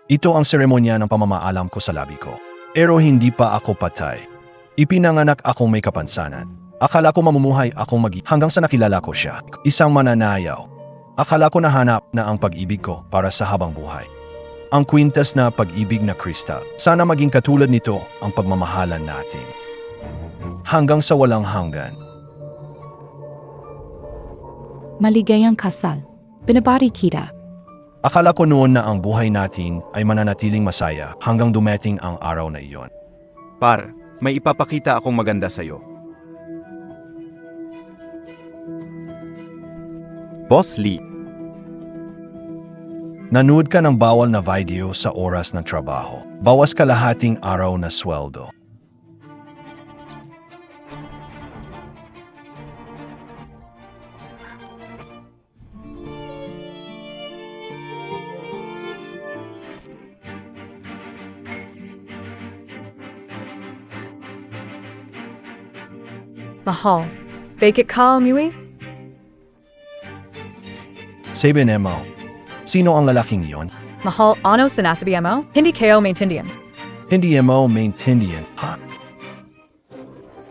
Ito ang seremonya ng pamamaalam ko sa labi ko. Pero hindi pa ako patay. Ipinanganak akong may kapansanan. Akala ko mamumuhay akong hanggang sa nakilala ko siya. Isang mananayaw. Akala ko nahanap na ang pag-ibig ko para sa habang buhay. Ang kwintas na pag-ibig na kristal. Sana maging katulad nito ang pagmamahalan natin. Hanggang sa walang hanggan. Maligayang kasal. Binabati kita. Akala ko noon na ang buhay natin ay mananatiling masaya hanggang dumating ang araw na iyon. Par, may ipapakita akong maganda sa'yo. Boss Lee. Nanood ka ng bawal na video sa oras ng trabaho. Bawas kalahating araw na sweldo. Mahal, bakit ka umuwi? Sabi mo, sino ang lalaking iyon? Mahal, ano sinasabi mo? Hindi kayo maintindihan. Hindi mo maintindihan, ha?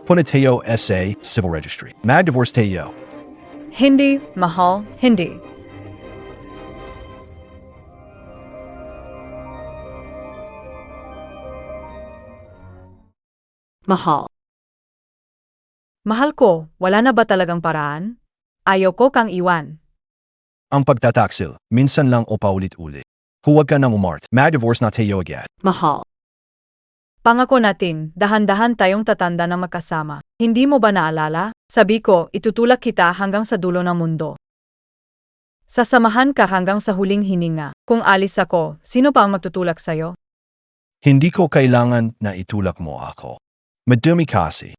Puniteo SA Civil Registry. Mag-divorce tayo. Hindi, mahal, hindi. Mahal. Mahal ko, wala na ba talagang paraan? Ayoko kang iwan. Ang pagtataksil, minsan lang o paulit-ulit. Huwag ka nang umart. Mag-divorce na tayo agad. Mahal. Pangako natin, dahan-dahan tayong tatanda ng magkasama. Hindi mo ba naalala? Sabi ko, itutulak kita hanggang sa dulo ng mundo. Sasamahan ka hanggang sa huling hininga. Kung alis ako, sino pa ang magtutulak sa'yo? Hindi ko kailangan na itulak mo ako. Madumi kasi.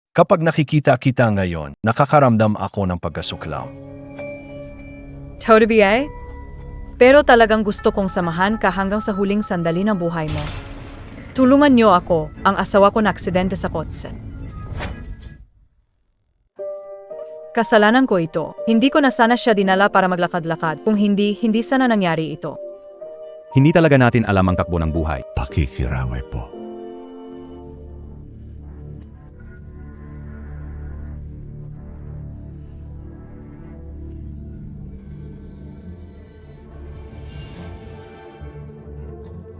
Kapag nakikita kita ngayon, nakakaramdam ako ng pagkasuklam. Totally eh? Pero talagang gusto kong samahan ka hanggang sa huling sandali ng buhay mo. Tulungan niyo ako, ang asawa ko na aksidente sa kotse. Kasalanan ko ito. Hindi ko na sana siya dinala para maglakad-lakad. Kung hindi sana nangyari ito. Hindi talaga natin alam ang takbo ng buhay. Pakikiramay po.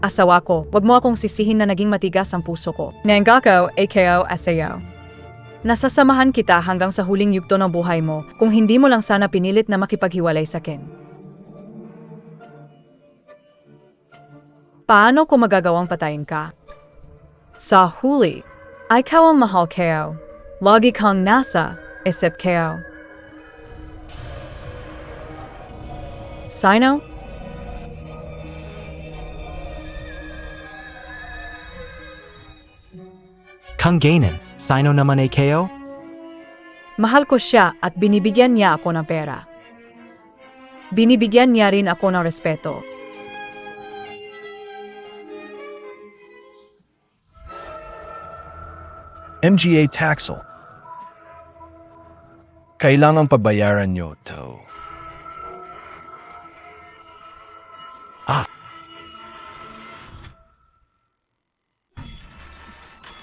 Asawa ko, wag mo akong sisihin na naging matigas ang puso ko. Nangako, AKO, asayo. Nasasamahan kita hanggang sa huling yugto ng buhay mo kung hindi mo lang sana pinilit na makipaghiwalay sa akin. Paano ko magagawang patayin ka? Sa huli, ikaw ang mahal kayo. Lagi kang nasa isip kayo. Sino? Kang Ganon, sino naman ay kayo? Mahal ko siya at binibigyan niya ako ng pera. Binibigyan niya rin ako ng respeto. MGA Taxel. Kailangang pagbayaran nyo to.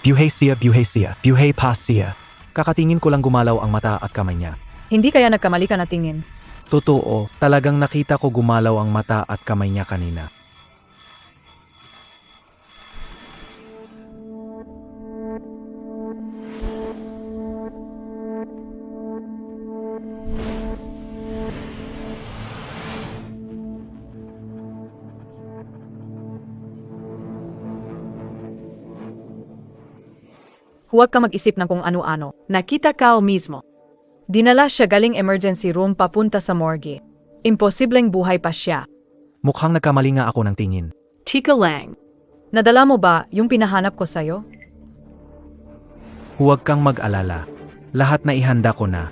Buhay pa siya. Kakatingin ko lang gumalaw ang mata at kamay niya. Hindi kaya nagkamali ka na tingin. Totoo, talagang nakita ko gumalaw ang mata at kamay niya kanina. Huwag ka mag-isip ng kung ano-ano. Nakita ka mismo. Dinala siya galing emergency room papunta sa morgue. Imposibleng buhay pa siya. Mukhang nagkamali nga ako ng tingin. Tika lang. Nadala mo ba yung pinahanap ko sa'yo? Huwag kang mag-alala. Lahat na ihanda ko na.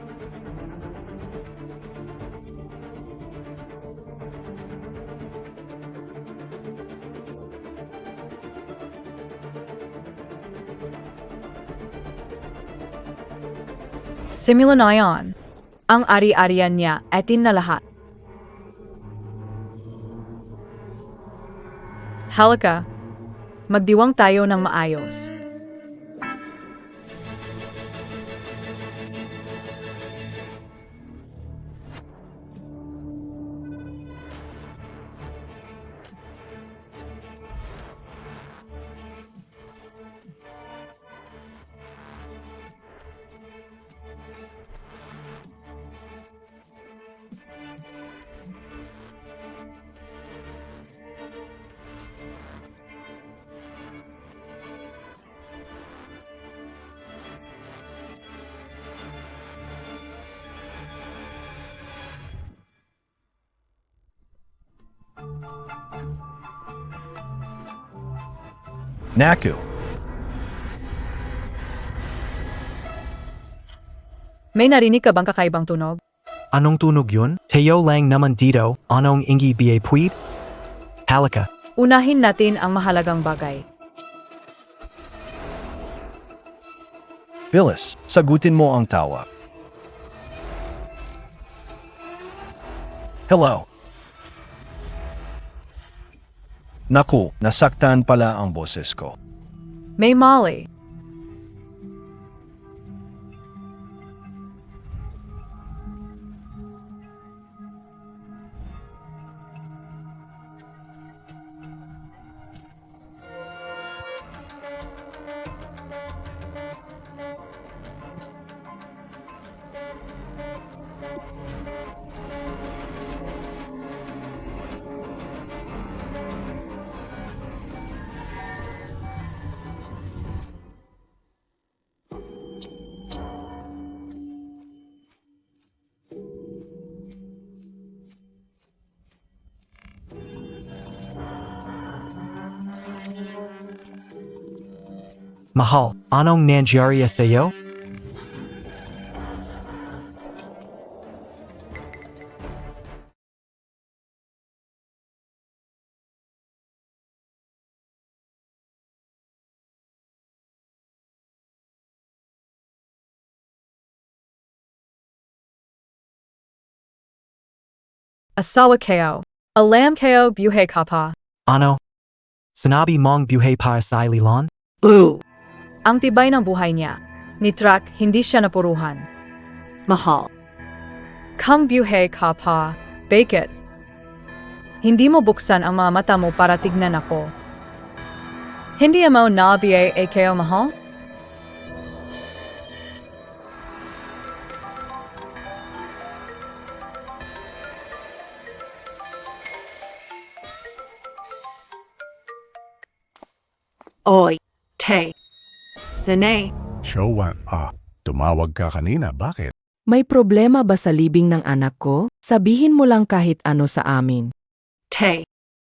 Simula na yan. Ang ari-arian niya, atin na lahat. Halika, magdiwang tayo ng maayos. Naku, May narinig ka bang kakaibang tunog? Anong tunog yun? Teo lang naman dito, anong ingi ba puwid? Halika, Unahin natin ang mahalagang bagay. Phyllis, sagutin mo ang tawag. Hello. Naku, nasaktan pala ang boses ko. May Molly. mahal, anong nangyari sa'yo? Asawa kayo. Alam kayo buhay ka pa. Ano? Sinabi mong buhay para sa Lilan? Ang tibay ng buhay niya. Ni Trak, hindi siya napuruhan. Mahal. Kung buhay ka pa, bakit? Hindi mo buksan ang mga mata mo para tignan ako. Hindi mo nabiyay kayo mahal? Oy, te. Nene, Showan, tumawag ka kanina. Bakit? May problema ba sa libing ng anak ko? Sabihin mo lang kahit ano sa amin. te.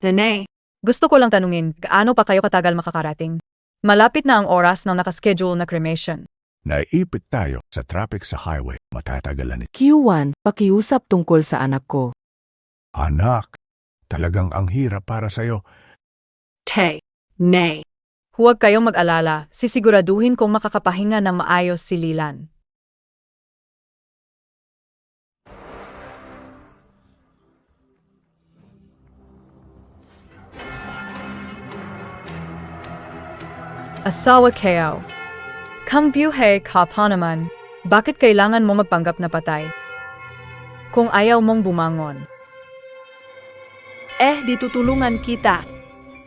Nene, Gusto ko lang tanungin, gaano pa kayo katagal makakarating? Malapit na ang oras ng nakaschedule na cremation. Naiipit tayo sa traffic sa highway. Matatagalan ito. Q1, pakiusap tungkol sa anak ko. Anak, talagang ang hirap para sa'yo. te. Ne. Huwag kayong mag-alala, sisiguraduhin kong makakapahinga ng maayos si Lilan. Asawa kayo. Kung buhay ka pa naman, bakit kailangan mo magpanggap na patay? Kung ayaw mong bumangon. Di tutulungan kita.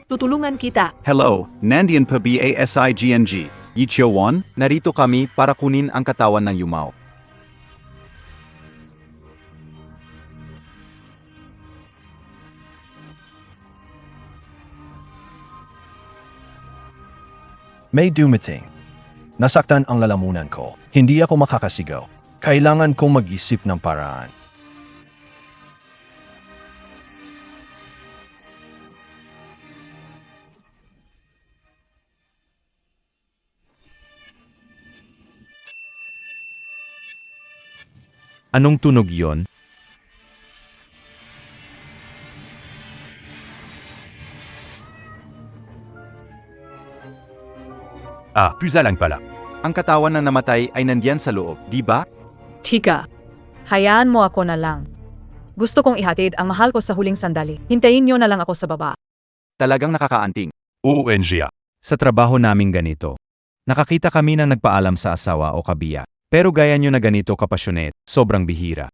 Tutulungan kita. Hello, nandiyan pa BASIGNG. Yichio Won? Narito kami para kunin ang katawan ng Yumao. May dumating. Nasaktan ang lalamunan ko. Hindi ako makakasigaw. Kailangan kong mag-isip ng paraan. Anong tunog yon? Pusa lang pala. Ang katawan na namatay ay nandiyan sa loob, di ba? Tika, hayaan mo ako na lang. Gusto kong ihatid ang mahal ko sa huling sandali. Hintayin niyo na lang ako sa baba. Talagang nakakaanting. ONG. Sa trabaho naming ganito, nakakita kami ng nagpaalam sa asawa o kabiyak. Pero gaya nyo na ganito kapasyonet, sobrang bihira.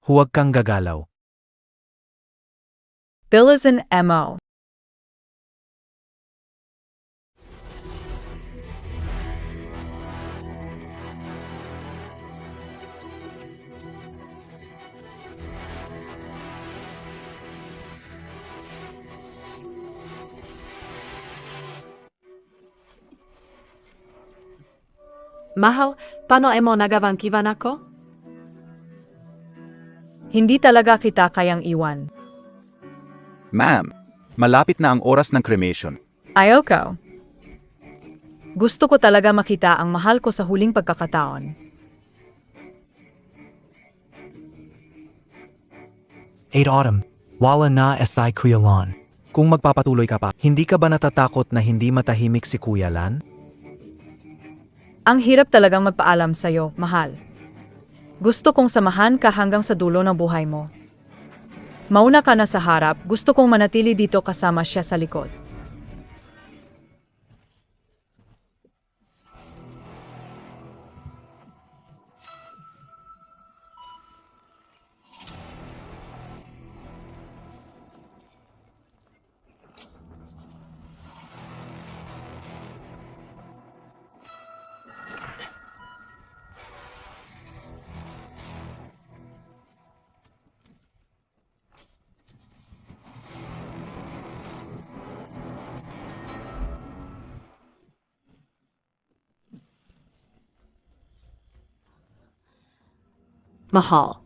Huwag kang gagalaw. Bill is an MO. Mahal, paano mo nagawang kiwan ako? Hindi talaga kita kayang iwan. Ma'am, malapit na ang oras ng cremation. Ayoko. Gusto ko talaga makita ang mahal ko sa huling pagkakataon. 8 Autumn, wala na SI Kuya Lon. Kung magpapatuloy ka pa, hindi ka ba natatakot na hindi matahimik si Kuya Lan? Ang hirap talagang magpaalam sa'yo, mahal. Gusto kong samahan ka hanggang sa dulo ng buhay mo. Mauna ka na sa harap, gusto kong manatili dito kasama siya sa likod. Mahal.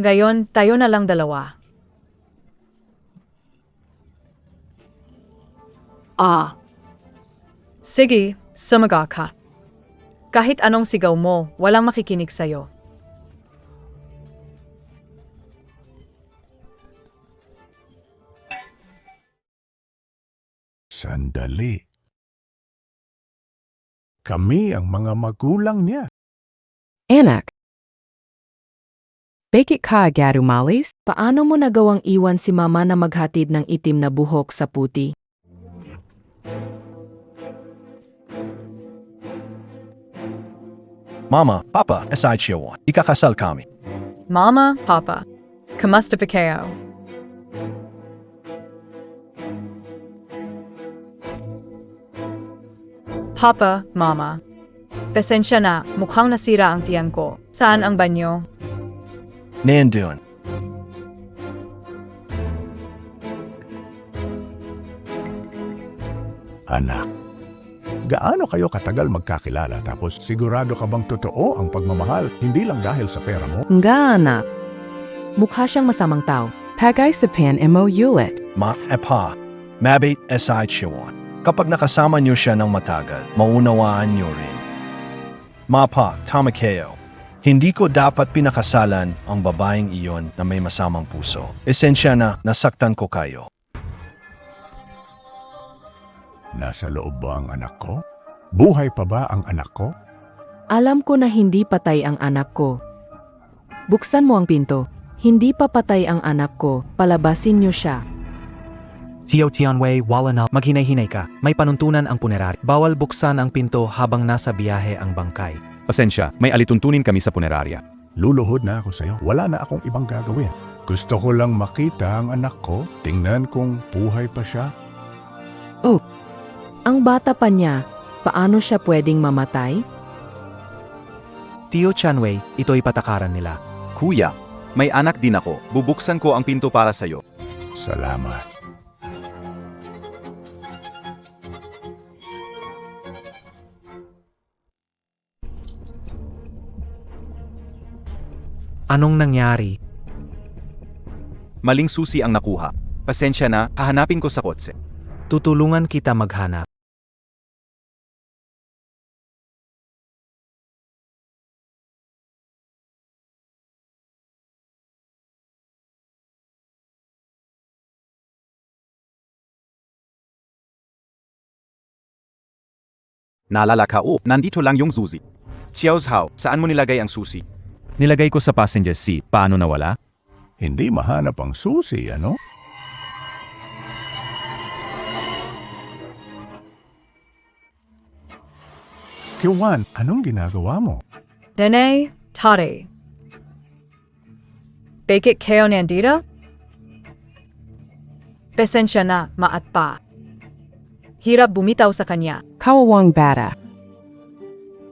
Ngayon, tayo na lang dalawa. Sige, sumaga ka. Kahit anong sigaw mo, walang makikinig sa'yo. Sandali. Kami ang mga magulang niya. Anak. Bakit ka agad umalis? Paano mo nagawang iwan si mama na maghatid ng itim na buhok sa puti? Mama, Papa, aside siya one. Ikakasal kami. Mama, Papa, kamusta pa kayo? Papa, Mama. Pasensya na, mukhang nasira ang tiyan ko. Saan ang banyo? Nandun. Anak, gaano kayo katagal magkakilala tapos sigurado ka bang totoo ang pagmamahal hindi lang dahil sa pera mo? Nga anak. Mukha siyang masamang tao. Pagay sa pen mo ulit. Ma, epa. Mabit aside siya one. Kapag nakasama niyo siya ng matagal, maunawaan niyo rin. Mapa, tama kayo. Hindi ko dapat pinakasalan ang babaeng iyon na may masamang puso. Esensya na nasaktan ko kayo. Nasa loob ba ang anak ko? Buhay pa ba ang anak ko? Alam ko na hindi patay ang anak ko. Buksan mo ang pinto. Hindi pa patay ang anak ko. Palabasin niyo siya. Tio Tianwei, wala na. Maghinay-hinay ka. May panuntunan ang punerarya. Bawal buksan ang pinto habang nasa biyahe ang bangkay. Pasensya, may alituntunin kami sa punerarya. Luluhod na ako sa'yo. Wala na akong ibang gagawin. Gusto ko lang makita ang anak ko. Tingnan kung buhay pa siya. Oh, ang bata pa niya. Paano siya pwedeng mamatay? Tio Chanwei, ito'y patakaran nila. Kuya, may anak din ako. Bubuksan ko ang pinto para sa'yo. Salamat. Anong nangyari? Maling susi ang nakuha. Pasensya na, hahanapin ko sa kotse. Tutulungan kita maghanap. Naalala ka, nandito lang yung susi. Xiaozhao, saan mo nilagay ang susi? Nilagay ko sa passenger seat. Paano nawala? Hindi mahanap ang susi, ano? Kiwan, anong ginagawa mo? Nene, tare. Bakit kayo nandito? Pasensya na, maat pa. Hirap bumitaw sa kanya. Kawawang bata.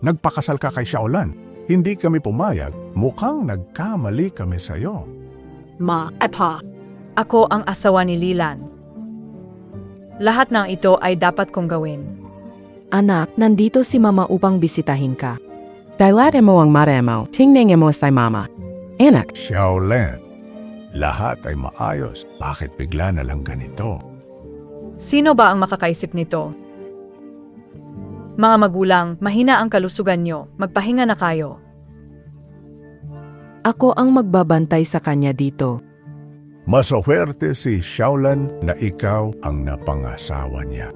Nagpakasal ka kay Xiaolan. Hindi kami pumayag. Mukhang nagkamali kami sa'yo. Apa. Ako ang asawa ni Lilan. Lahat ng ito ay dapat kong gawin. Anak, nandito si mama upang bisitahin ka. Dilate mo ang mata mo, tingnan mo sa mama. Anak, Xiaolan, lahat ay maayos. Bakit bigla na lang ganito? Sino ba ang makakaisip nito? Mga magulang, mahina ang kalusugan nyo. Magpahinga na kayo. ako ang magbabantay sa kanya dito. Maswerte si Xiaolan na ikaw ang napangasawa niya.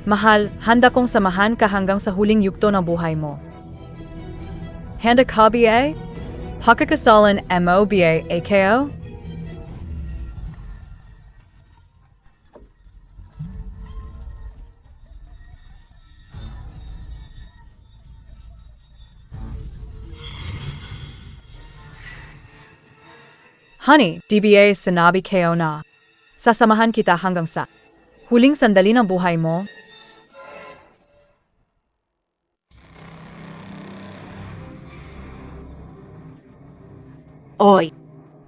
Mahal, handa kong samahan ka hanggang sa huling yugto ng buhay mo. Handa ka ba? Pakakasalan mo ba kayo? Honey, DBA sinabi kayo na. Sasamahan kita hanggang sa huling sandali ng buhay mo. Oy.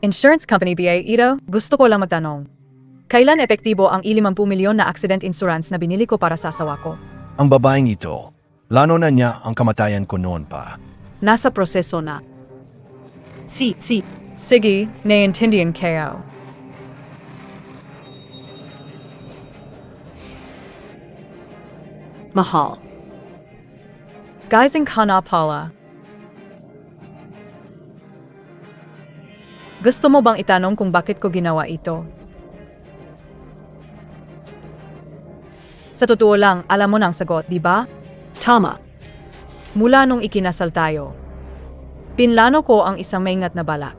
Insurance company BA ito, gusto ko lang magtanong. Kailan epektibo ang 50 milyon na accident insurance na binili ko para sa asawa ko? Ang babaeng ito, lano na niya ang kamatayan ko noon pa. Nasa proseso na. Si. Sige, naiintindihan kayo. Mahal. Guys in ka na pala. Gusto mo bang itanong kung bakit ko ginawa ito? Sa totoo lang, alam mo na ang sagot, di ba? Tama. Mula nung ikinasal tayo, pinlano ko ang isang maingat na balak.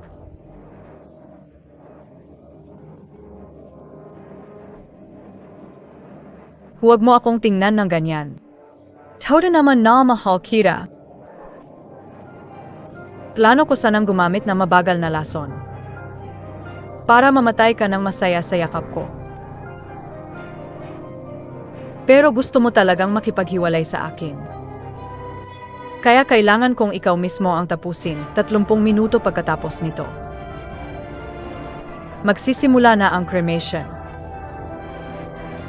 Huwag mo akong tingnan ng ganyan. Tawda naman na mahal kita. Plano ko sanang gumamit ng mabagal na lason. Para mamatay ka ng masaya sa yakap ko. Pero gusto mo talagang makipaghiwalay sa akin. Kaya kailangan kong ikaw mismo ang tapusin 30 minuto pagkatapos nito. Magsisimula na ang cremation.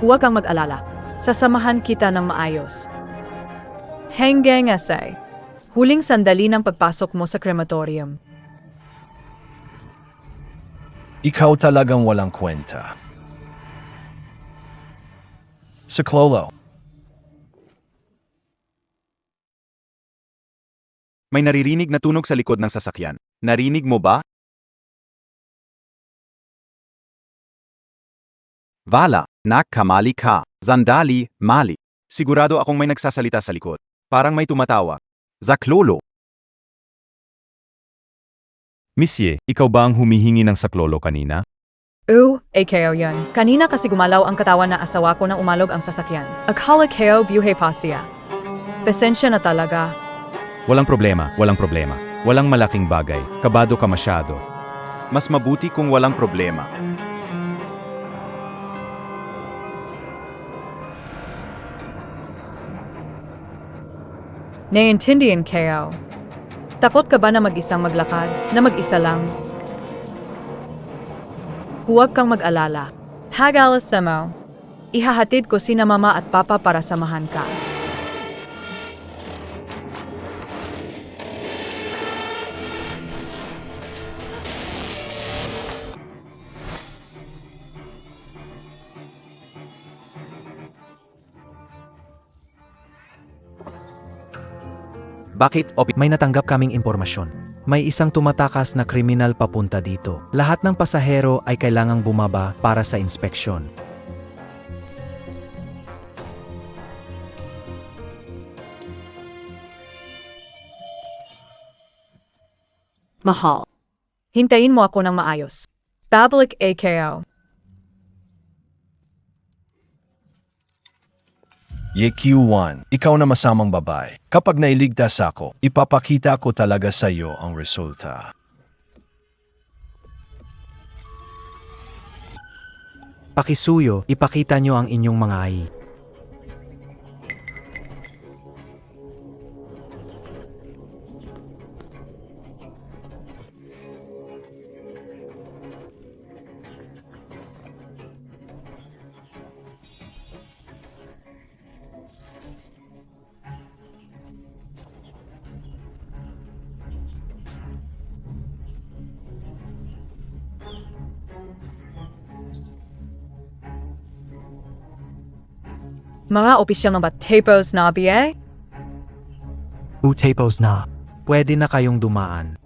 Huwag kang mag-alala. Sasamahan kita ng maayos. Hanggang asay. Huling sandali ng pagpasok mo sa crematorium. Ikaw talagang walang kwenta. Sa Clolo. May naririnig na tunog sa likod ng sasakyan. Narinig mo ba? Vala, kamali ka. Zandali, mali. Sigurado akong may nagsasalita sa likod. Parang may tumatawa. Zaklolo. Misye, ikaw ba ang humihingi ng saklolo kanina? Kayo yan. Kanina kasi gumalaw ang katawan na asawa ko nang umalog ang sasakyan. Akala kayo buhay pa siya. Pasensya na talaga. Walang problema, walang problema. Walang malaking bagay. Kabado ka masyado. Mas mabuti kung walang problema. Naiintindihan kayo. Takot ka ba na mag-isang maglakad? Na mag-isa lang? Huwag kang mag-alala. Hagalas mo. Ihahatid ko sina mama at papa para samahan ka. Bakit, Opi? May natanggap kaming impormasyon. May isang tumatakas na kriminal papunta dito. Lahat ng pasahero ay kailangang bumaba para sa inspeksyon. Mahal. Hintayin mo ako ng maayos. Babalik AKO. YQ1, ikaw na masamang babae. Kapag nailigtas ako, ipapakita ko talaga sa iyo ang resulta. Pakisuyo, ipakita nyo ang inyong mga ai. Mga opisyal ng Batapos na BA? Utapos na. Pwede na kayong dumaan.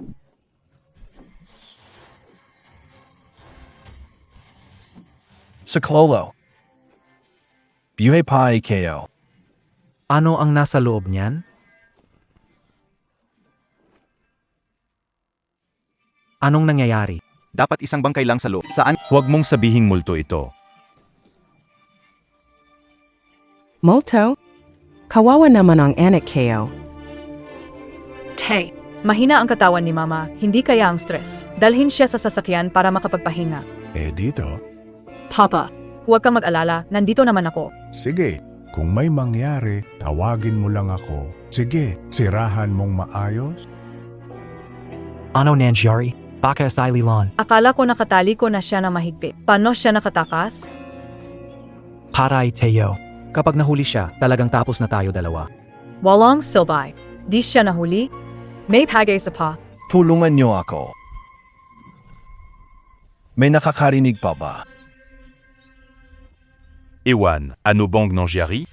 Sa Clolo. Buhay pa AKO. Ano ang nasa loob niyan? Anong nangyayari? Dapat isang bangkay lang sa loob. Saan? Huwag mong sabihing multo ito. Multo? Kawawa naman ang anak ko. Tay. Mahina ang katawan ni mama, hindi kaya ang stress. Dalhin siya sa sasakyan para makapagpahinga. Dito, Papa, huwag kang mag-alala, nandito naman ako. sige, kung may mangyari, tawagin mo lang ako. Sige, sirahan mong maayos. Ano nangyari? Baka sa Lilan. Akala ko nakatali ko na siya na mahigpit. Paano siya nakatakas? Paray Teo. Kapag nahuli siya, talagang tapos na tayo dalawa. Walang silbay. Di siya nahuli? May pagay sa pa. Tulungan niyo ako. May nakakarinig pa ba? Iwan, ano bang nangyari?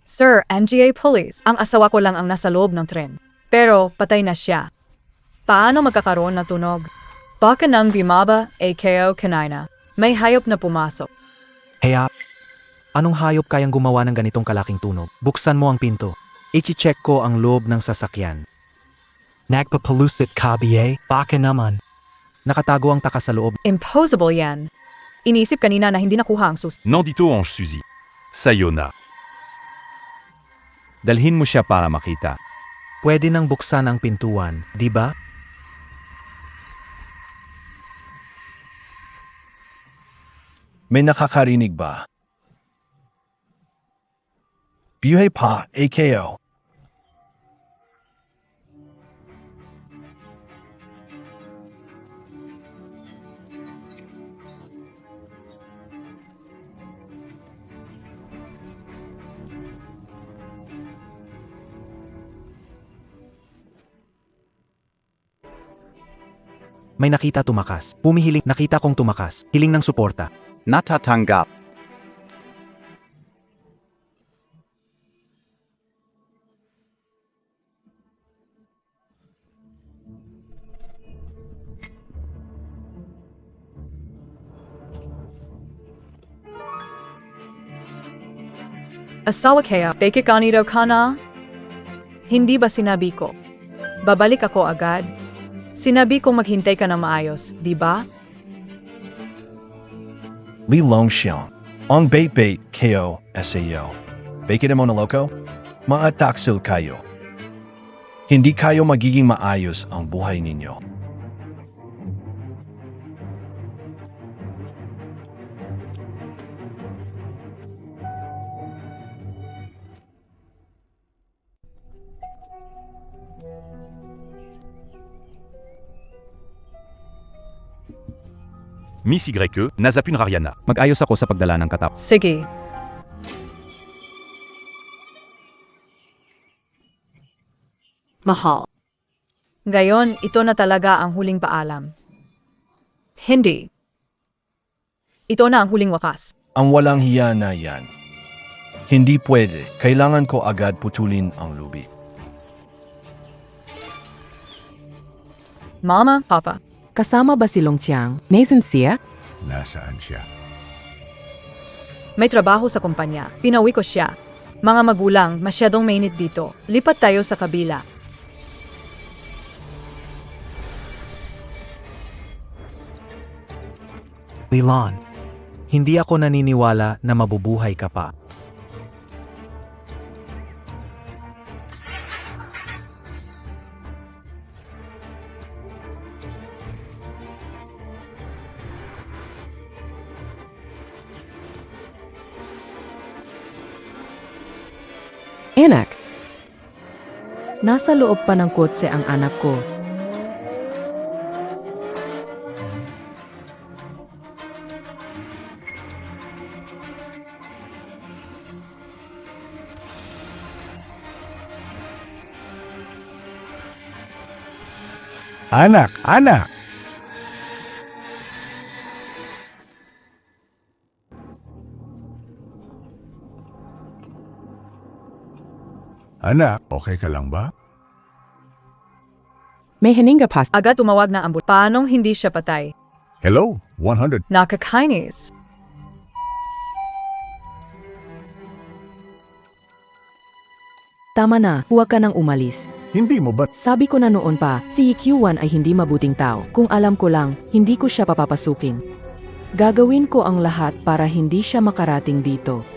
Sir, MGA Police, ang asawa ko lang ang nasa loob ng tren. Pero patay na siya. Paano magkakaroon ng tunog? Baka nang bimaba, AKO kanina. May hayop na pumasok. Hayop. Anong hayop kayang gumawa ng ganitong kalaking tunog? Buksan mo ang pinto. Ichi-check ko ang loob ng sasakyan. Nagpapalusit ka, BA? Baka naman. Nakatago ang takas sa loob. Impossible yan. Iniisip kanina na hindi nakuha ang sus. Nandito ang susi. Sa'yo na. Dalhin mo siya para makita. Pwede nang buksan ang pintuan, di ba? May nakakarinig ba? Buhay pa AKO. May nakita tumakas. Pumihiling, nakita kong tumakas. Hiling ng suporta. Natatanggap. Asawa kaya, bake kanito ka na? Hindi ba sinabi ko? Babalik ako agad. Sinabi kong maghintay ka na maayos, di ba? Li Long Xiang. Ang bait-bait KO SAO. Bakit mo na loko? Maataksil kayo. Hindi kayo magiging maayos ang buhay ninyo. Miss YE, Nazapun Rariana. Mag-ayos ako sa pagdala ng katap. Sige. Mahal. Gayon, ito na talaga ang huling paalam. Hindi. Ito na ang huling wakas. Ang walang hiya na yan. Hindi pwede. Kailangan ko agad putulin ang lubi. Mama, Papa, Kasama ba si Long Chiang? Nasaan siya? Nasaan siya? may trabaho sa kumpanya. Pinauwi ko siya. Mga magulang, masyadong mainit dito. Lipat tayo sa kabila. Lilan, hindi ako naniniwala na mabubuhay ka pa. Anak. Nasa loob pa ng kotse ang anak ko. Anak! Anak! Anak, okay ka lang ba? May hininga pa. Agad tumawag na ambul. Paanong hindi siya patay? Hello? 100. Nakakainis. Tama na, huwag ka nang umalis. Hindi mo ba't Sabi ko na noon pa, si Q1 ay hindi mabuting tao. Kung alam ko lang, hindi ko siya papapasukin. Gagawin ko ang lahat para hindi siya makarating dito.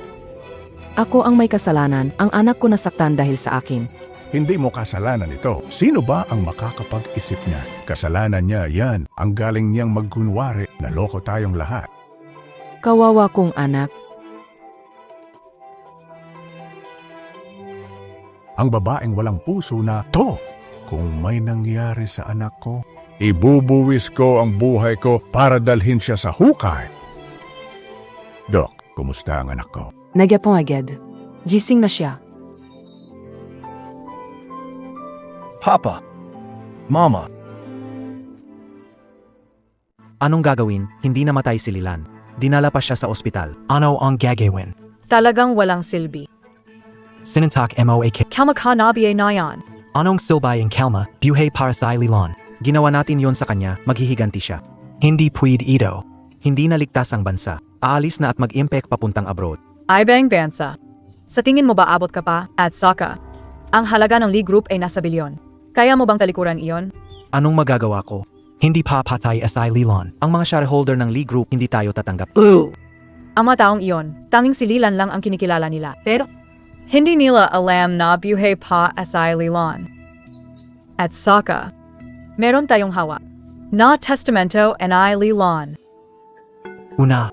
Ako ang may kasalanan, ang anak ko nasaktan dahil sa akin. hindi mo kasalanan ito? Sino ba ang makakapag-isip niya? Kasalanan niya yan. Ang galing niyang magkunwari. Naloko tayong lahat. Kawawa kong anak. Ang babaeng walang puso na to. Kung may nangyari sa anak ko, ibubuwis ko ang buhay ko para dalhin siya sa hukay. Dok, kumusta ang anak ko? Nagyapong agad. Gising na siya. Papa. Mama. Anong gagawin? Hindi namatay si Lilan. Dinala pa siya sa ospital. Ano ang gagawin? Talagang walang silbi. Sinuntok mo a Kamakanabiye na yan. Anong silbay ang kalma, buhay para sa Lilan? Ginawa natin yon sa kanya, maghihiganti siya. Hindi pwede ito. Hindi naligtas ang bansa. Aalis na at mag-impact papuntang abroad. Ay bang bansa. Sa tingin mo ba abot ka pa? At saka, ang halaga ng Lee Group ay nasa bilyon. Kaya mo bang talikuran iyon? Anong magagawa ko? Hindi pa patay si Lilan. Ang mga shareholder ng Lee Group hindi tayo tatanggap. Ang mga taong iyon, tanging si Lilan lang ang kinikilala nila. Pero, hindi nila alam na buhay pa si Lilan. At saka, meron tayong hawak na testamento ni Lilan. Una,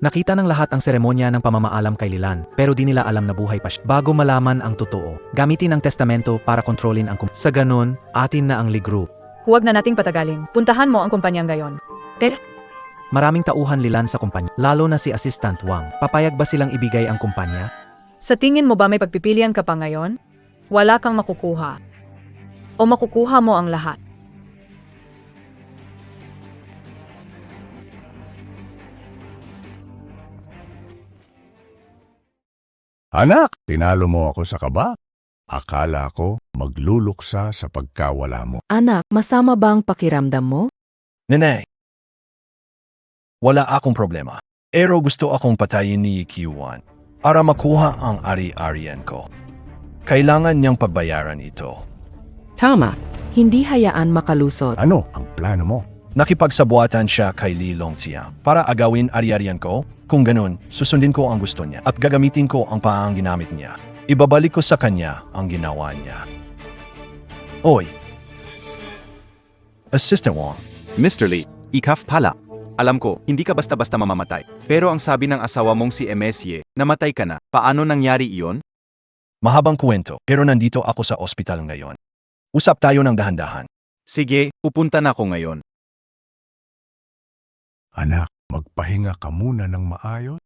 nakita ng lahat ang seremonya ng pamamaalam kay Lilan, pero di nila alam na buhay pa siya. Bago malaman ang totoo, gamitin ang testamento para kontrolin ang Sa ganon, atin na ang Lee Group. Huwag na nating patagalin. Puntahan mo ang kumpanyang gayon. Pero, Maraming tauhan Lilan sa kumpanya, lalo na si Assistant Wang. Papayag ba silang ibigay ang kumpanya? sa tingin mo ba may pagpipilian ka pa ngayon? Wala kang makukuha. O makukuha mo ang lahat. Anak, tinalo mo ako sa kaba. Akala ko magluluksa sa pagkawala mo. Anak, masama ba ang pakiramdam mo? Nene. Wala akong problema. Pero gusto akong patayin ni Q1 para makuha ang ari-arian ko. Kailangan niyang pagbayaran ito. Tama. Hindi hayaan makalusot. Ano ang plano mo? Nakipagsabuatan siya kay Li Longxia para agawin ari-arian ko. Kung ganun, susundin ko ang gusto niya at gagamitin ko ang paang ginamit niya. Ibabalik ko sa kanya ang ginawa niya. Oy. Assistant Wong. Mr. Lee, ikaf pala. Alam ko, hindi ka basta-basta mamamatay. Pero ang sabi ng asawa mong si MSY, namatay ka na. Paano nangyari iyon? Mahabang kwento, pero nandito ako sa ospital ngayon. Usap tayo ng dahan-dahan. Sige, pupunta na ako ngayon. Anak, magpahinga ka muna ng maayos.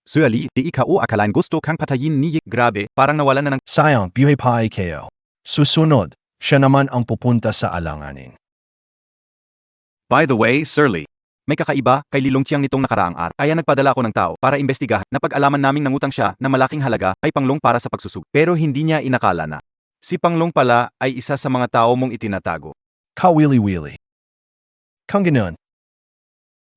Surely, di ikaw akalain gusto kang patayin ni Grabe, parang nawalan na ng... Sayang, buhay pa ay kayo. Susunod, siya naman ang pupunta sa alanganin. By the way, Surly, may kakaiba kay Lilong Chiang nitong nakaraang araw. Kaya nagpadala ako ng tao para imbestigahan. Napag-alaman naming nangutang siya na malaking halaga kay Panglong para sa pagsusug. Pero hindi niya inakala na si Panglong pala ay isa sa mga tao mong itinatago. Kawili-wili. Kung ganoon,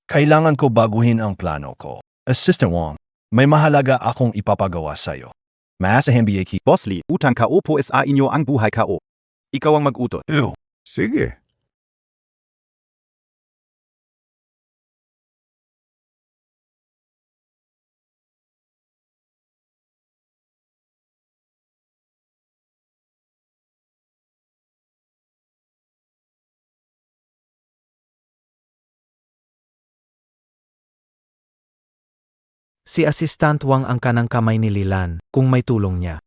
kailangan ko baguhin ang plano ko. Assistant Wong, may mahalaga akong ipapagawa sa'yo. Maasahin biyaki. Boss Lee, utang ka o po sa inyo ang buhay ka o. Ikaw ang mag-utot. Ew. Sige. Si Assistant Wang ang kanang kamay ni Lilan kung may tulong niya.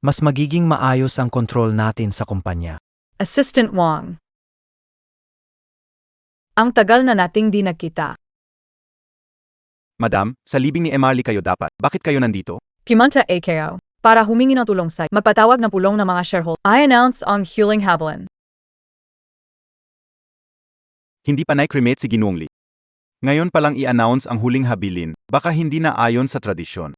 Mas magiging maayos ang kontrol natin sa kumpanya. Assistant Wang. Ang tagal na nating di nagkita. Madam, sa libing ni Emarly kayo dapat. Bakit kayo nandito? Kimanta AKO. Para humingi ng tulong sa magpatawag ng pulong ng mga shareholder. I announce ang huling hablan. Hindi pa na-cremate si Ginoong Lee. Ngayon palang i-announce ang huling habilin, baka hindi na ayon sa tradisyon.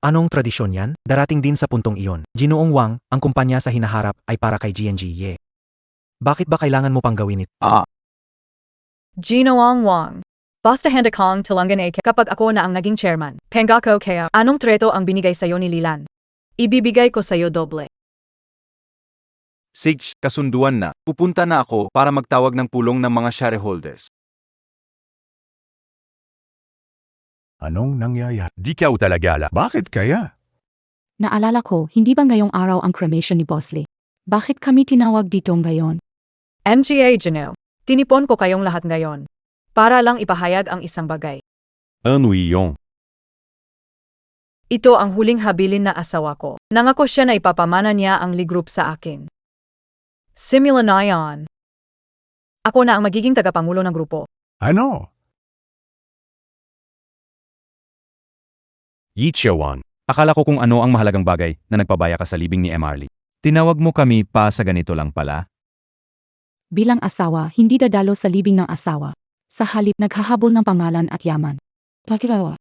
Anong tradisyon yan? Darating din sa puntong iyon. Ginoong Wang, ang kumpanya sa hinaharap ay para kay GNG Ye. Bakit ba kailangan mo pang gawin ito? Ginoong Wang. Basta handa kang talangan AK kapag ako na ang naging chairman. Pengako kaya anong treto ang binigay sa'yo ni Lilan? Ibibigay ko sa'yo doble. Sige, kasunduan na. Pupunta na ako para magtawag ng pulong ng mga shareholders. Anong nangyayari? Di ka talaga ala. Bakit kaya? Naalala ko, hindi ba ngayong araw ang cremation ni Boss Lee? Bakit kami tinawag dito ngayon? MGA Gino. Tinipon ko kayong lahat ngayon. Para lang ipahayag ang isang bagay. Ano iyon? Ito ang huling habilin na asawa ko. Nangako siya na ipapamana niya ang Lee Group sa akin. Simula na yan. Ako na ang magiging tagapangulo ng grupo. Ano? Yi Chiawan. Akala ko kung ano ang mahalagang bagay na nagpabaya ka sa libing ni Emarly. Tinawag mo kami pa sa ganito lang pala? Bilang asawa, hindi dadalo sa libing ng asawa. Sa halip, naghahabol ng pangalan at yaman. Pagkagawa.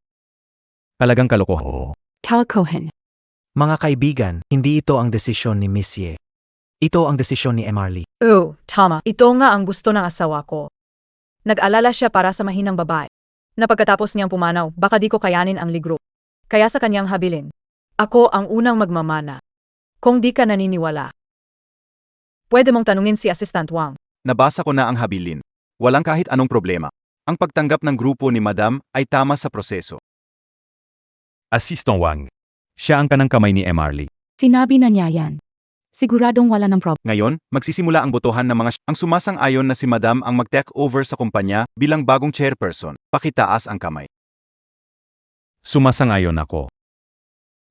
Talagang kalokohan. Oo. Kalokohan. Mga kaibigan, hindi ito ang desisyon ni Miss Ye. Ito ang desisyon ni Emarly. Oh, tama. Ito nga ang gusto ng asawa ko. Nag-alala siya para sa mahinang babae. Na pagkatapos niyang pumanaw, baka di ko kayanin ang Lee Group. Kaya sa kanyang habilin, ako ang unang magmamana. Kung di ka naniniwala, pwede mong tanungin si Assistant Wang. Nabasa ko na ang habilin. Walang kahit anong problema. Ang pagtanggap ng grupo ni Madam ay tama sa proseso. Assistant Wang. Siya ang kanang kamay ni Emarly. Sinabi na niya yan. Siguradong wala ng problem. Ngayon, magsisimula ang botohan ng mga ang sumasang-ayon na si Madam ang mag-take over sa kumpanya bilang bagong chairperson. Pakitaas ang kamay. Sumasang-ayon ako.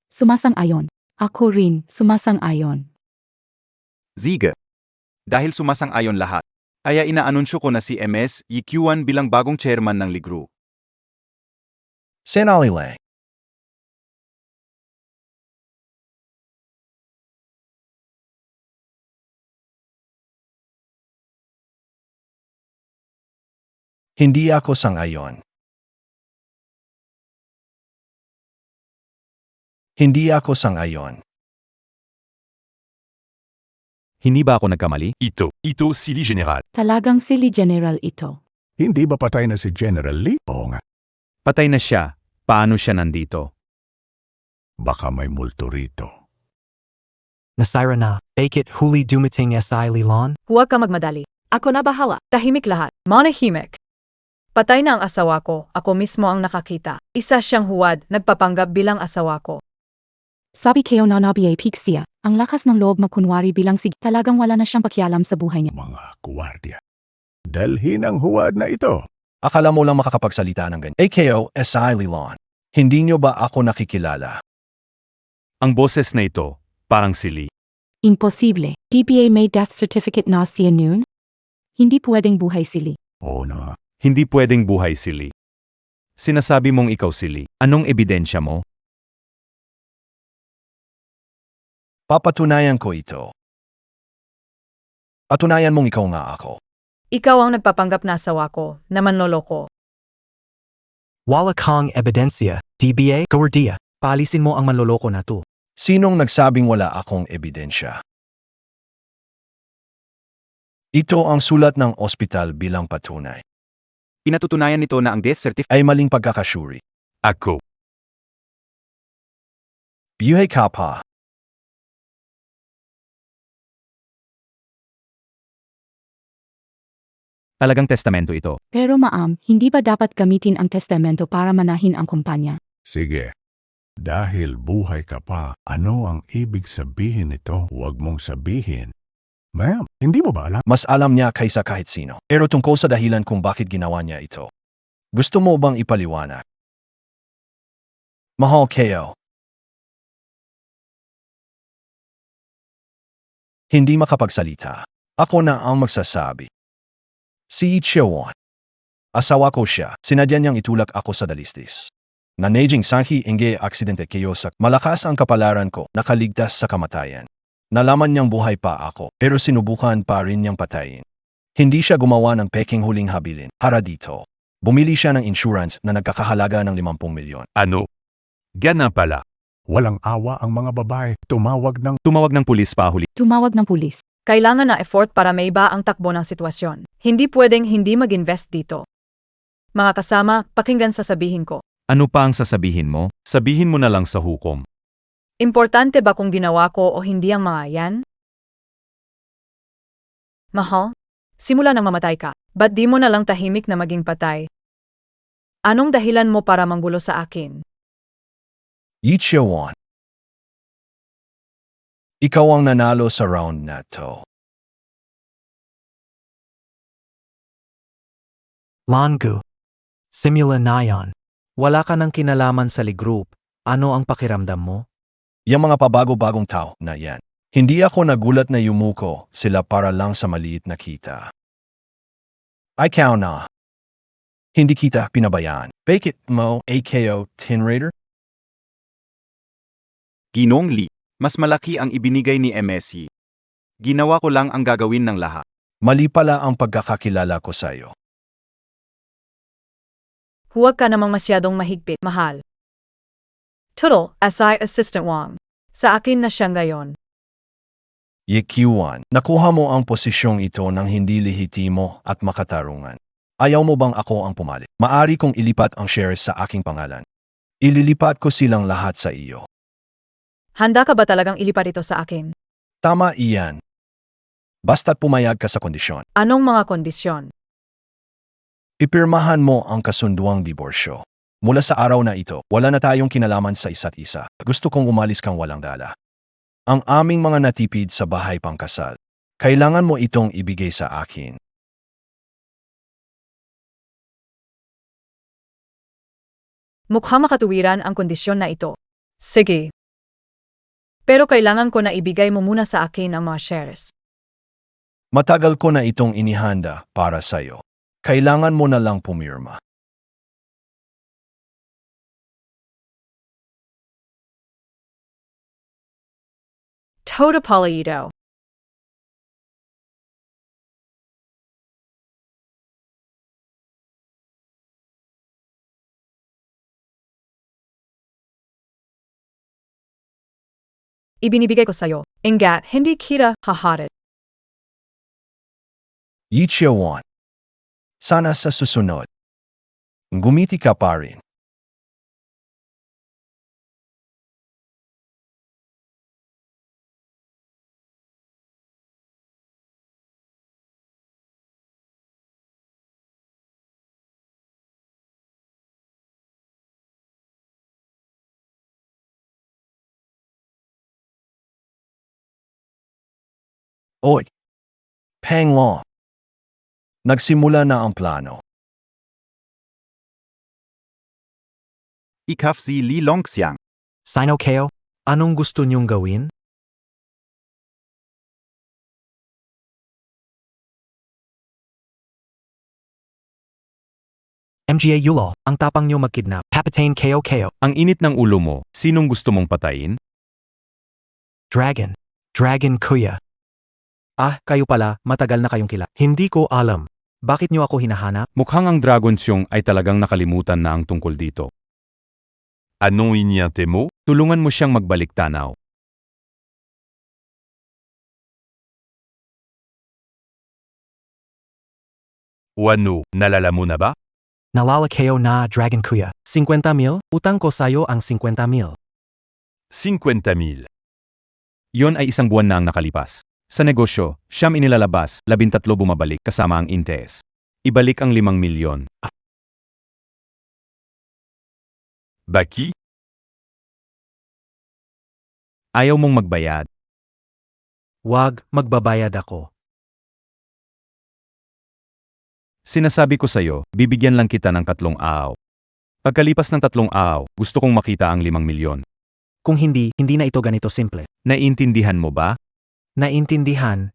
Sumasang-ayon. Ako rin, sumasang-ayon. Ziga. Dahil sumasang-ayon lahat, kaya inaanunsyo ko na si MS Yikyuan bilang bagong chairman ng Lee Group. Senalile. Hindi ako sang-ayon. Hindi ako sang-ayon. Hindi ba ako nagkamali? Ito si Lee General. Talagang si Lee General ito. Hindi ba patay na si General Lee? Oo nga. Patay na siya. Paano siya nandito? Baka may multo rito. Nasira na, bakit huli dumating si Lilan? Huwag ka magmadali. Ako na bahala. Tahimik lahat. Manahimik. Patay na ang asawa ko. Ako mismo ang nakakita. Isa siyang huwad, nagpapanggap bilang asawa ko. Sabi kayo na nabiay Pixia, ang lakas ng loob magkunwari bilang talagang wala na siyang pakialam sa buhay niya. Mga guwardiya. Dalhin ang huwad na ito. Akala mo lang makakapagsalita ng ganyan. AKO, S.I. Lilon. Hindi nyo ba ako nakikilala? Ang boses na ito, parang si Lee. Imposible. DBA may death certificate na siya noon? Hindi pwedeng buhay si Lee. Oo na. Hindi pwedeng buhay si Lee. Sinasabi mong ikaw si Lee. Anong ebidensya mo? Papatunayan ko ito. Patunayan mong ikaw nga ako. Ikaw ang nagpapanggap na asawa ko, na manloloko. Wala kang ebidensya, DBA, kawardiya. Paalisin mo ang manloloko na to. Sinong nagsabing wala akong ebidensya? Ito ang sulat ng ospital bilang patunay. Pinatutunayan nito na ang death certificate Ay maling pagkakasuri. Ako. Buhay ka pa. Talagang testamento ito. Pero ma'am, hindi ba dapat gamitin ang testamento para manahin ang kumpanya? Sige. Dahil buhay ka pa, ano ang ibig sabihin nito? Huwag mong sabihin. Ma'am, hindi mo ba alam? Mas alam niya kaysa kahit sino. Pero tungkol sa dahilan kung bakit ginawa niya ito. Gusto mo bang ipaliwanag? Mahal kayo. Hindi makapagsalita. Ako na ang magsasabi. Si Ichiwan. Asawa ko siya. Sinadya niyang itulak ako sa dalistis. Nanaging sanghi inge aksidente kayo sa malakas ang kapalaran ko, nakaligtas sa kamatayan. Nalaman niyang buhay pa ako, pero sinubukan pa rin niyang patayin. Hindi siya gumawa ng peking huling habilin. Para dito, bumili siya ng insurance na nagkakahalaga ng 50 milyon. Ano? Ganun pala. Walang awa ang mga babae. Tumawag ng Tumawag ng pulis pa huli. Tumawag ng pulis. Kailangan na effort para maiba ang takbo ng sitwasyon. Hindi pwedeng hindi mag-invest dito. Mga kasama, pakinggan sasabihin ko. Ano pa ang sasabihin mo? Sabihin mo na lang sa hukom. Importante ba kung ginawa ko o hindi ang mga yan? Mahal, simula nang mamatay ka, ba't di mo na lang tahimik na maging patay? Anong dahilan mo para manggulo sa akin? Ichiwan. Ikaw ang nanalo sa round na to. Langu. Simula na yan. Wala ka ng kinalaman sa Lee Group. Ano ang pakiramdam mo? Yung mga pabago-bagong tao na yan. Hindi ako nagulat na yumuko sila para lang sa maliit na kita. Ay kao na. Hindi kita pinabayaan. Fake it mo, AKO, Tin Raider? Ginong Lee. Mas malaki ang ibinigay ni MSC. Ginawa ko lang ang gagawin ng lahat. Mali pala ang pagkakakilala ko sa'yo. Huwag ka namang masyadong mahigpit, mahal. Total, SI Assistant Wang. Sa akin na siya ngayon. Yikiwan, nakuha mo ang posisyong ito ng hindi lehitimo at makatarungan. Ayaw mo bang ako ang pumalit? Maari kong ilipat ang shares sa aking pangalan. Ililipat ko silang lahat sa iyo. Handa ka ba talagang ilipat ito sa akin? Tama iyan. Basta't pumayag ka sa kondisyon. Anong mga kondisyon? Ipirmahan mo ang kasunduang diborsyo. Mula sa araw na ito, wala na tayong kinalaman sa isa't isa. Gusto kong umalis kang walang dala. Ang aming mga natipid sa bahay pangkasal. Kailangan mo itong ibigay sa akin. Mukhang makatuwiran ang kondisyon na ito. Sige. Pero kailangan ko na ibigay mo muna sa akin ang mga shares. Matagal ko na itong inihanda para sa'yo. Kailangan mo na lang pumirma. Toda Polito. Ibinibigay ko sa'yo. Ingat, hindi kita haharit. Yichiwan. Sana sa susunod. Gumiti ka pa rin. Oy. Pang Long. Nagsimula na ang plano. Ikaf si Li Longxiang. Sino kayo? Anong gusto niyong gawin? MGA Yulol, ang tapang niyo magkidnap. Papatain kayo kayo. Ang init ng ulo mo, sinong gusto mong patayin? Dragon. Dragon kuya. Ah, kayo pala, matagal na kayong kila. Hindi ko alam. Bakit niyo ako hinahanap? Mukhang ang Dragon Xiong ay talagang nakalimutan na ang tungkol dito. Anong inyate mo? Tulungan mo siyang magbalik tanaw. O ano, nalala mo na ba? Nalala kayo na Dragon kuya. 50,000? Utang ko sayo ang 50,000. 50,000. Yon ay isang buwan na ang nakalipas. Sa negosyo, siyam inilalabas, 13 bumabalik kasama ang interes. Ibalik ang 5 milyon. Baki? Ayaw mong magbayad. Wag, magbabayad ako. Sinasabi ko sa'yo, bibigyan lang kita ng 3 araw. Pagkalipas ng 3 araw, gusto kong makita ang 5 milyon. Kung hindi, hindi na ito ganito simple. Naiintindihan mo ba? Naintindihan.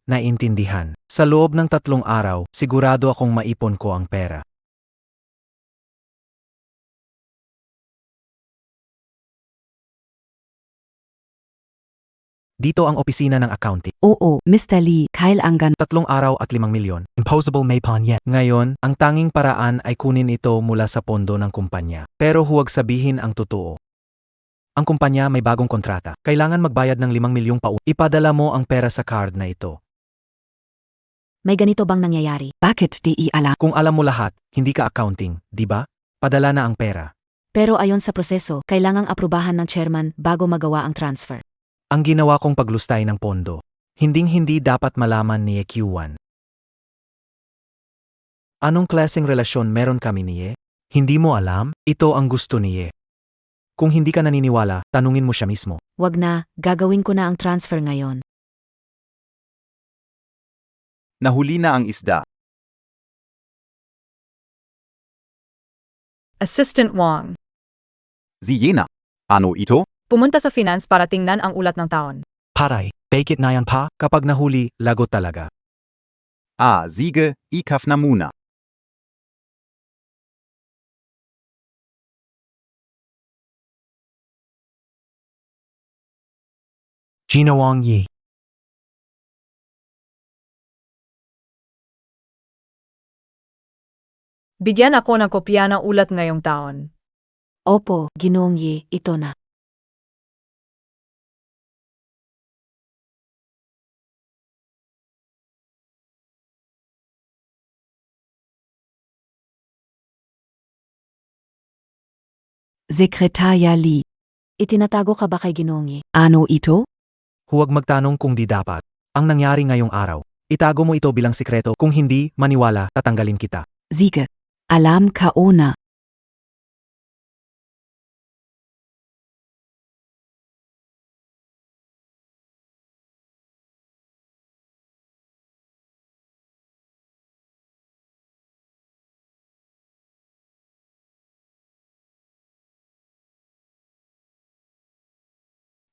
Sa loob ng 3 araw, sigurado akong maipon ko ang pera. Dito ang opisina ng accounting. Oo, Mr. Lee, kailangan 3 araw at 5 milyon. Impossible may pan yan. Ngayon, ang tanging paraan ay kunin ito mula sa pondo ng kumpanya. Pero huwag sabihin ang totoo. Ang kumpanya may bagong kontrata. Kailangan magbayad ng 5 milyong pautang. Ipadala mo ang pera sa card na ito. may ganito bang nangyayari? Bakit di alam? Kung alam mo lahat, hindi ka accounting, di ba? Padala na ang pera. Pero ayon sa proseso, kailangang aprubahan ng chairman bago magawa ang transfer. Ang ginawa kong paglustay ng pondo. Hinding-hindi dapat malaman ni Q1. Anong klaseng relasyon meron kami niye? Hindi mo alam? Ito ang gusto niye. Kung hindi ka naniniwala, tanungin mo siya mismo. Wag na, gagawin ko na ang transfer ngayon. Nahuli na ang isda. Assistant Wong. Ziyena. Ano ito? Pumunta sa finance para tingnan ang ulat ng taon. Paray, bake it na yan pa, kapag nahuli, lagot talaga. Sige, ikaf na muna. Gina Wong Yi. Bigyan ako ng kopya ng ulat ngayong taon. Opo, Ginoong Yi, ito na. Sekretarya Lee. Itinatago ka ba kay Ginoong Yi? Ano ito? Huwag magtanong kung di dapat. Ang nangyari ngayong araw. Itago mo ito bilang sikreto, kung hindi, maniwala, tatanggalin kita. Sige. Alam ka una.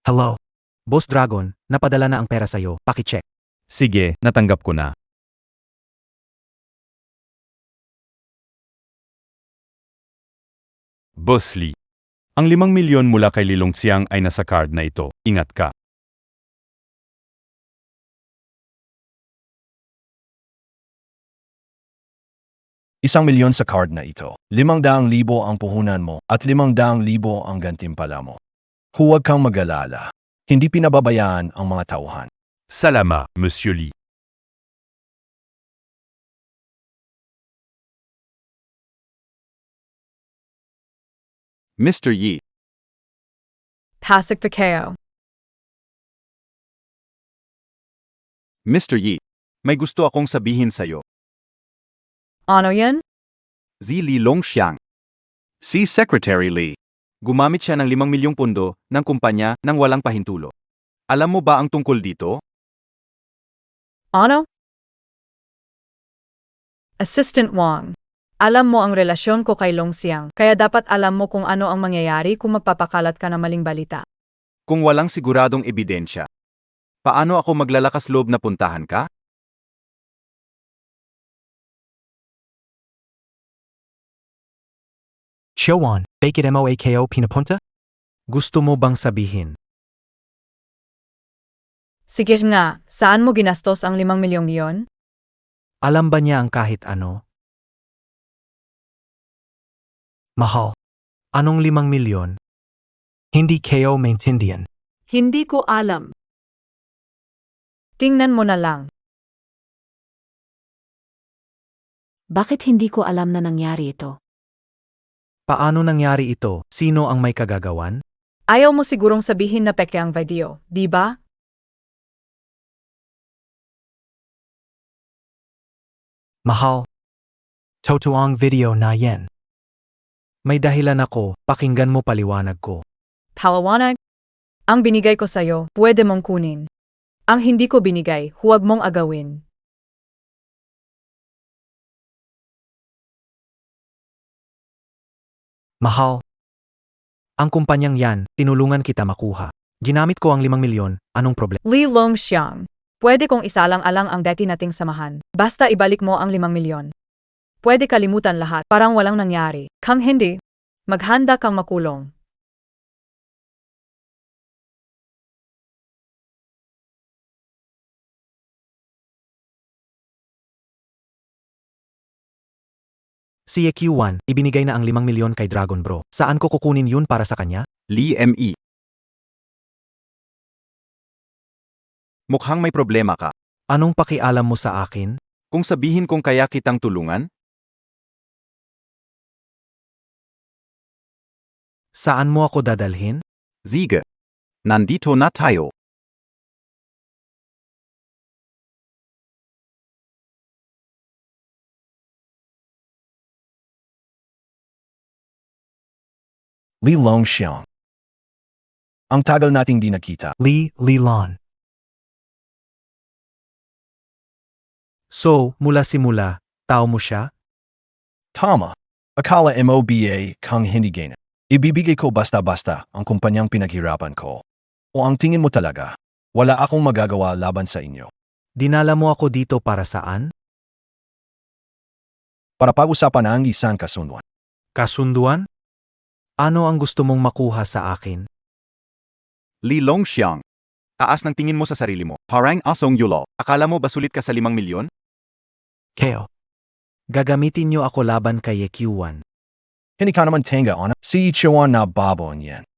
Hello. Boss Dragon, napadala na ang pera sa'yo, pakicheck. Sige, natanggap ko na. Boss Lee. Ang 5 milyon mula kay Lilong Xiang ay nasa card na ito. Ingat ka. Isang milyon sa card na ito. 500,000 ang puhunan mo at 500,000 ang gantimpala mo. Huwag kang mag-alala. Hindi pinababayaan ang mga tauhan. Salama, Monsieur Lee. Mr. Yi. Pasok pa kayo. Mr. Yi. May gusto akong sabihin sa'yo. Ano yan? Zi Li Longxiang. Si Secretary Lee. Gumamit siya ng 5 milyong pondo ng kumpanya nang walang pahintulo. Alam mo ba ang tungkol dito? Ano? Assistant Wong. Alam mo ang relasyon ko kay Long Xiang, kaya dapat alam mo kung ano ang mangyayari kung magpapakalat ka ng maling balita. Kung walang siguradong ebidensya, paano ako maglalakas loob na puntahan ka? Chowon, bakit mo ako pinapunta? Gusto mo bang sabihin? Sige nga, saan mo ginastos ang 5 milyong iyon? Alam ba niya ang kahit ano? Mahal. Anong 5 milyon? Hindi kayo maintindihan. Hindi ko alam. Tingnan mo na lang. Bakit hindi ko alam na nangyari ito? Paano nangyari ito? Sino ang may kagagawan? Ayaw mo sigurong sabihin na peke ang video, di ba? Mahal. Totoo ang video na yan. May dahilan ako, pakinggan mo paliwanag ko. Palawanag. Ang binigay ko sa'yo, pwede mong kunin. Ang hindi ko binigay, huwag mong agawin. Mahal. Ang kumpanyang yan, tinulungan kita makuha. Ginamit ko ang 5 milyon, anong problema? Li Long Xiang. Pwede kong isalang-alang ang dati nating samahan. Basta ibalik mo ang 5 milyon. Pwede kalimutan lahat, parang walang nangyari. Kung hindi, maghanda kang makulong. Si EQ1, ibinigay na ang 5 milyon kay Dragon Bro. Saan ko kukunin yun para sa kanya? Lee M.E. Mukhang may problema ka. Anong pakialam mo sa akin? Kung sabihin kong kaya kitang tulungan, Saan mo ako dadalhin? Sige. Nandito na tayo. Li Long Xiang. Ang tagal nating di nakita. Li Lilon. So, mula simula, tao mo siya? Tama. Akala MOBA kang hindi gana. Ibibigay ko basta-basta ang kumpanyang pinaghirapan ko. O ang tingin mo talaga, wala akong magagawa laban sa inyo. Dinala mo ako dito para saan? Para pag-usapan ang isang kasunduan. Kasunduan? Ano ang gusto mong makuha sa akin? Li Longxiang. Taas ng tingin mo sa sarili mo. Harang asong yulo. Akala mo ba sulit ka sa 5 milyon? Keo. Gagamitin niyo ako laban kay EQ1. Hindi ka naman tenga on si Chuan na babo niyan.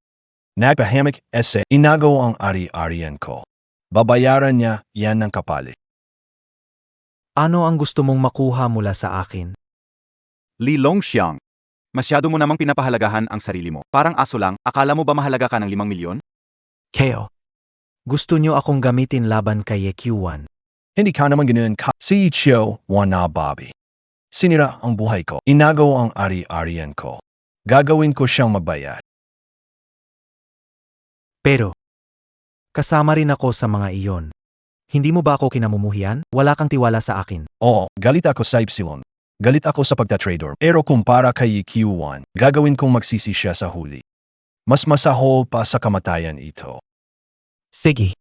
Nagpahamik ese inago ang ari-arian ko. Babayaran niya yan ng kapalit. Ano ang gusto mong makuha mula sa akin? Li Longxiang. Masyado mo namang pinapahalagahan ang sarili mo. Parang aso lang, akala mo ba mahalaga ka ng 5 milyon? Keo. Gusto niyo akong gamitin laban kay EQ1. Hindi ka naman ganun ka si Chio Wan na Bobby. Sinira ang buhay ko. Inago ang ari-arian ko. Gagawin ko siyang mabayad. Pero, kasama rin ako sa mga iyon. Hindi mo ba ako kinamumuhian? Wala kang tiwala sa akin. Oo, galit ako sa Epsilon. Galit ako sa pagta-trader. Pero kumpara kay Q1, gagawin kong magsisi siya sa huli. Mas masahol pa sa kamatayan ito. Sige.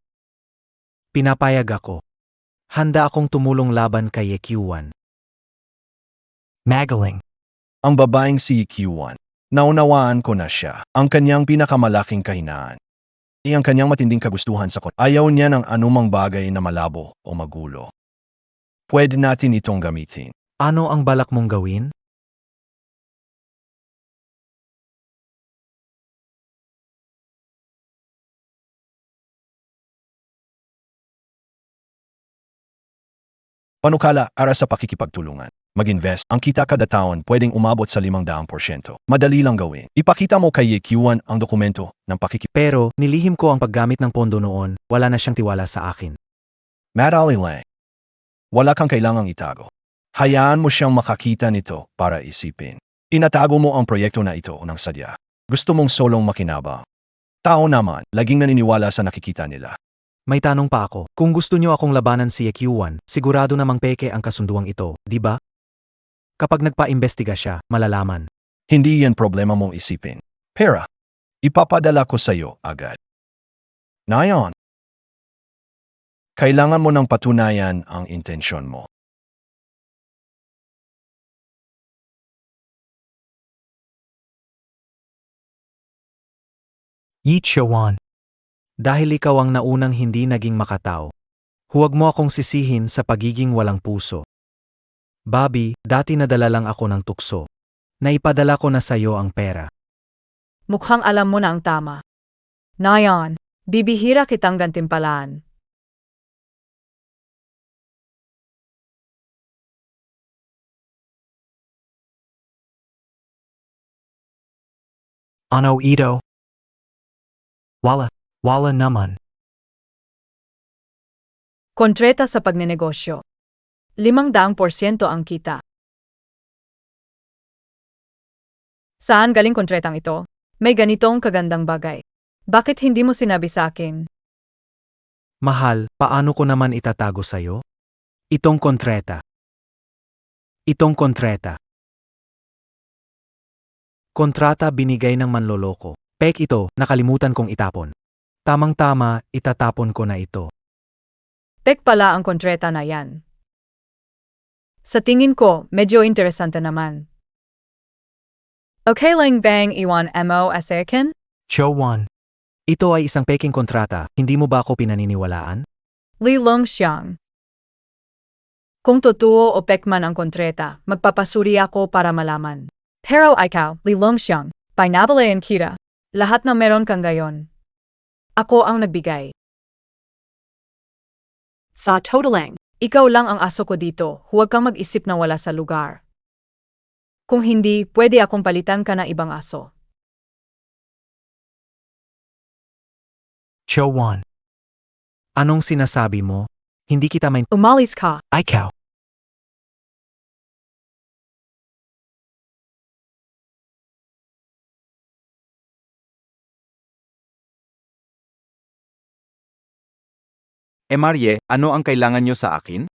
Pinapayag ako. Handa akong tumulong laban kay EQ1. Magaling. Ang babaeng si Q1, naunawaan ko na siya. Ang kanyang pinakamalaking kahinaan. Ang kanyang matinding kagustuhan sa ayaw niya ng anumang bagay na malabo o magulo. Pwede natin itong gamitin. Ano ang balak mong gawin? Panukala para sa pakikipagtulungan. Mag-invest. Ang kita kada taon pwedeng umabot sa 500%. Madali lang gawin. Ipakita mo kay Q1 ang dokumento ng Pero, nilihim ko ang paggamit ng pondo noon, wala na siyang tiwala sa akin. Madali lang. Wala kang kailangang itago. Hayaan mo siyang makakita nito para isipin. Inatago mo ang proyekto na ito ng sadya. Gusto mong solong makinabang. Tao naman, laging naniniwala sa nakikita nila. May tanong pa ako. Kung gusto niyo akong labanan si EQ1, sigurado namang peke ang kasunduang ito, di ba? Kapag nagpa-imbestiga siya, malalaman. Hindi yan problema mong isipin. Pera, ipapadala ko sa'yo agad. Ngayon, kailangan mo ng patunayan ang intensyon mo. Yi Chuan. Dahil ikaw ang naunang hindi naging makatao. Huwag mo akong sisihin sa pagiging walang puso. Bobby, dati nadala lang ako ng tukso. Naipadala ko na sa'yo ang pera. Mukhang alam mo na ang tama. Ngayon, bibihira kitang gantimpalaan. Ano ito? Wala naman. Kontreta sa pagnenegosyo. 500% ang kita. Saan galing kontretang ito? May ganitong kagandang bagay. Bakit hindi mo sinabi sa akin? Mahal, paano ko naman itatago sa'yo? Itong kontreta. Kontrata binigay ng manloloko. Pek ito, nakalimutan kong itapon. Tamang-tama, itatapon ko na ito. Pek pala ang kontreta na yan. Sa tingin ko, medyo interesante naman. Okay lang bang iwan mo sa akin? Chuan. Ito ay isang peking kontrata, hindi mo ba ako pinaniniwalaan? Li Long Xiang. Kung totoo o pekman ang kontreta, magpapasuri ako para malaman. Pero ikaw, Li Long Xiang, pinabalayan kita. Lahat na meron kang gayon. Ako ang nagbigay. Sa totaling. Ikaw lang ang aso ko dito, huwag kang mag-isip na wala sa lugar. Kung hindi, pwede akong palitan ka ng ibang aso. Chuan. Anong sinasabi mo? Hindi kita main... Umalis ka. Ikaw. Marie, ano ang kailangan nyo sa akin?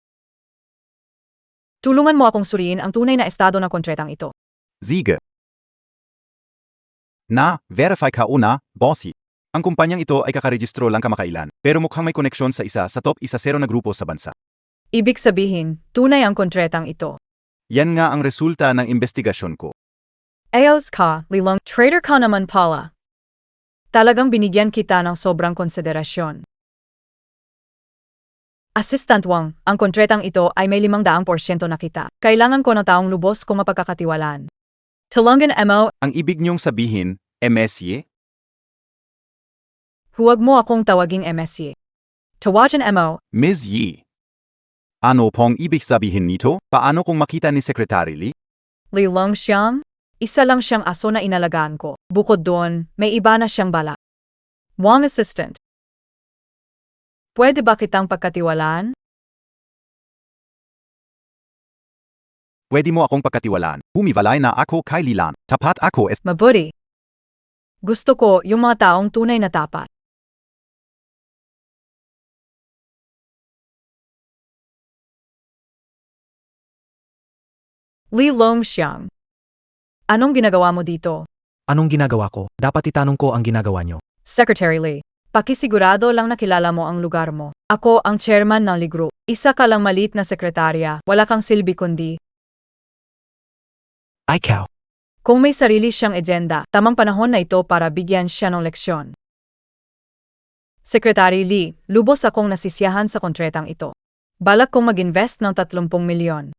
Tulungan mo akong suriin ang tunay na estado ng kontretang ito. Sige. Verify ka una, bossy. Ang kumpanyang ito ay kakarehistro lang kamakailan, pero mukhang may koneksyon sa isa sa top 10 na grupo sa bansa. Ibig sabihin, tunay ang kontretang ito. Yan nga ang resulta ng investigasyon ko. Ayos ka, Lilong, trader ka naman pala. Talagang binigyan kita ng sobrang konsiderasyon. Assistant Wang, ang kontretang ito ay may 500% na kita. Kailangan ko ng taong lubos kung mapagkakatiwalaan. Tulungan mo, Ang ibig niyong sabihin, MSY? huwag mo akong tawaging MSC. Tawagan mo, Ms. Yi. Ano pong ibig sabihin nito? Paano kung makita ni Secretary Lee? Lilong Xiang. Isa lang siyang aso na inalagaan ko. Bukod doon, may iba na siyang bala. Wang Assistant. Pwede ba kitang pagkatiwalaan? Pwede mo akong pagkatiwalaan. Humiwalay na ako kay Lilan. Tapat ako Mabuti. Gusto ko yung mga taong tunay na tapat. Li Long Xiang. Anong ginagawa mo dito? Anong ginagawa ko? Dapat itanong ko ang ginagawa nyo. Secretary Lee, pakisigurado lang na kilala mo ang lugar mo. Ako ang chairman ng Lee Group. Isa ka lang malit na sekretarya, wala kang silbi kundi. Ikaw. Kung may sarili siyang agenda, tamang panahon na ito para bigyan siya ng leksyon. Secretary Lee, lubos akong nasisiyahan sa kontretang ito. Balak kong mag-invest ng 30 milyon.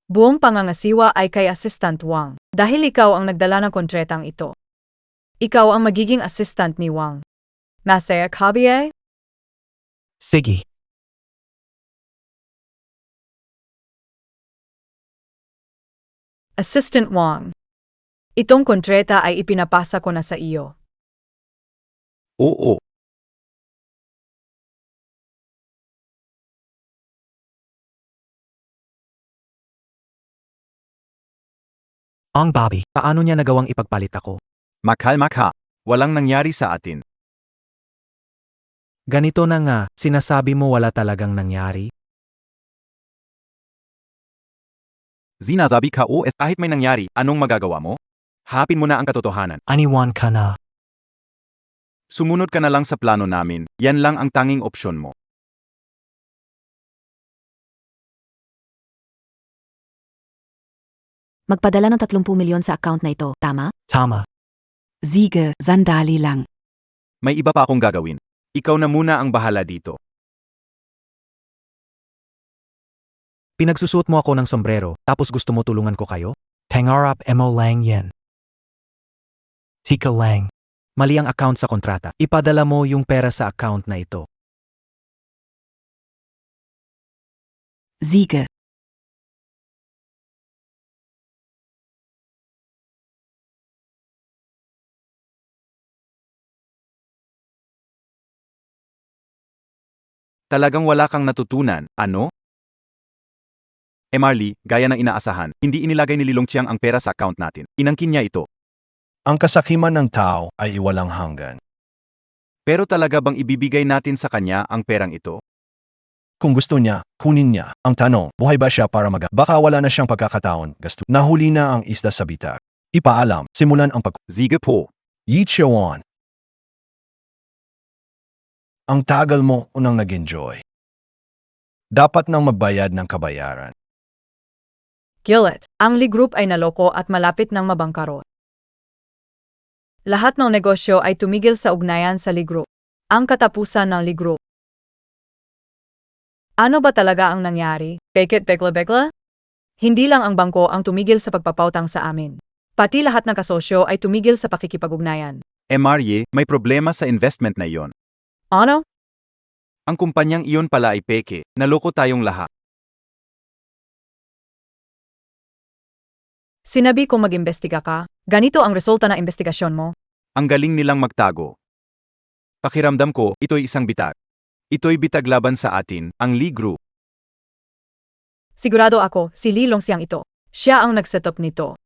Buong pangangasiwa ay kay Assistant Wang, dahil ikaw ang nagdala ng kontretang ito. Ikaw ang magiging assistant ni Wang. Masaya ka ba? Sige. Assistant Wang. Itong kontreta ay ipinapasa ko na sa iyo. Oo. Ang Bobby, paano niya nagawang ipagpalit ako? Makalma ka. Walang nangyari sa atin. Ganito na nga, sinasabi mo wala talagang nangyari? Zinazabi ka o kahit may nangyari, anong magagawa mo? Hapin mo na ang katotohanan. Aniwan ka na. Sumunod ka na lang sa plano namin. Yan lang ang tanging opsyon mo. Magpadala ng 30 milyon sa account na ito, tama? Tama. Sige, sandali lang. May iba pa akong gagawin. Ikaw na muna ang bahala dito. Pinagsusuot mo ako ng sombrero, tapos gusto mo tulungan ko kayo? Pangarap mo lang yan. Tika lang. Mali ang account sa kontrata. Ipadala mo yung pera sa account na ito. Sige. Talagang wala kang natutunan, ano? Marley, gaya ng inaasahan, hindi inilagay ni Lilong Chiang ang pera sa account natin. Inangkin niya ito. Ang kasakiman ng tao ay walang hanggan. Pero talaga bang ibibigay natin sa kanya ang perang ito? Kung gusto niya, kunin niya. Ang tanong, buhay ba siya para baka wala na siyang pagkakataon, gasto. Nahuli na ang isda sa bitak. Ipaalam, simulan ang Sige po. Yi Chuan. Ang tagal mo unang nag-enjoy. Dapat nang magbayad ng kabayaran. Gillet, ang Lee Group ay naloko at malapit ng mabangkarot. Lahat ng negosyo ay tumigil sa ugnayan sa Lee Group. Ang katapusan ng Lee Group. Ano ba talaga ang nangyari? Fake it, begla-begla? Hindi lang ang bangko ang tumigil sa pagpapautang sa amin. Pati lahat ng kasosyo ay tumigil sa pakikipag-ugnayan. Marley, may problema sa investment na iyon. Ano? Ang kumpanyang iyon pala ay peke. Naloko tayong lahat. Sinabi kong mag-imbestiga ka. Ganito ang resulta ng investigasyon mo. Ang galing nilang magtago. Pakiramdam ko, ito'y isang bitag. Ito'y bitag laban sa atin, ang Lee Group. Sigurado ako, si Lee Longxiang ito. Siya ang nag-setup nito.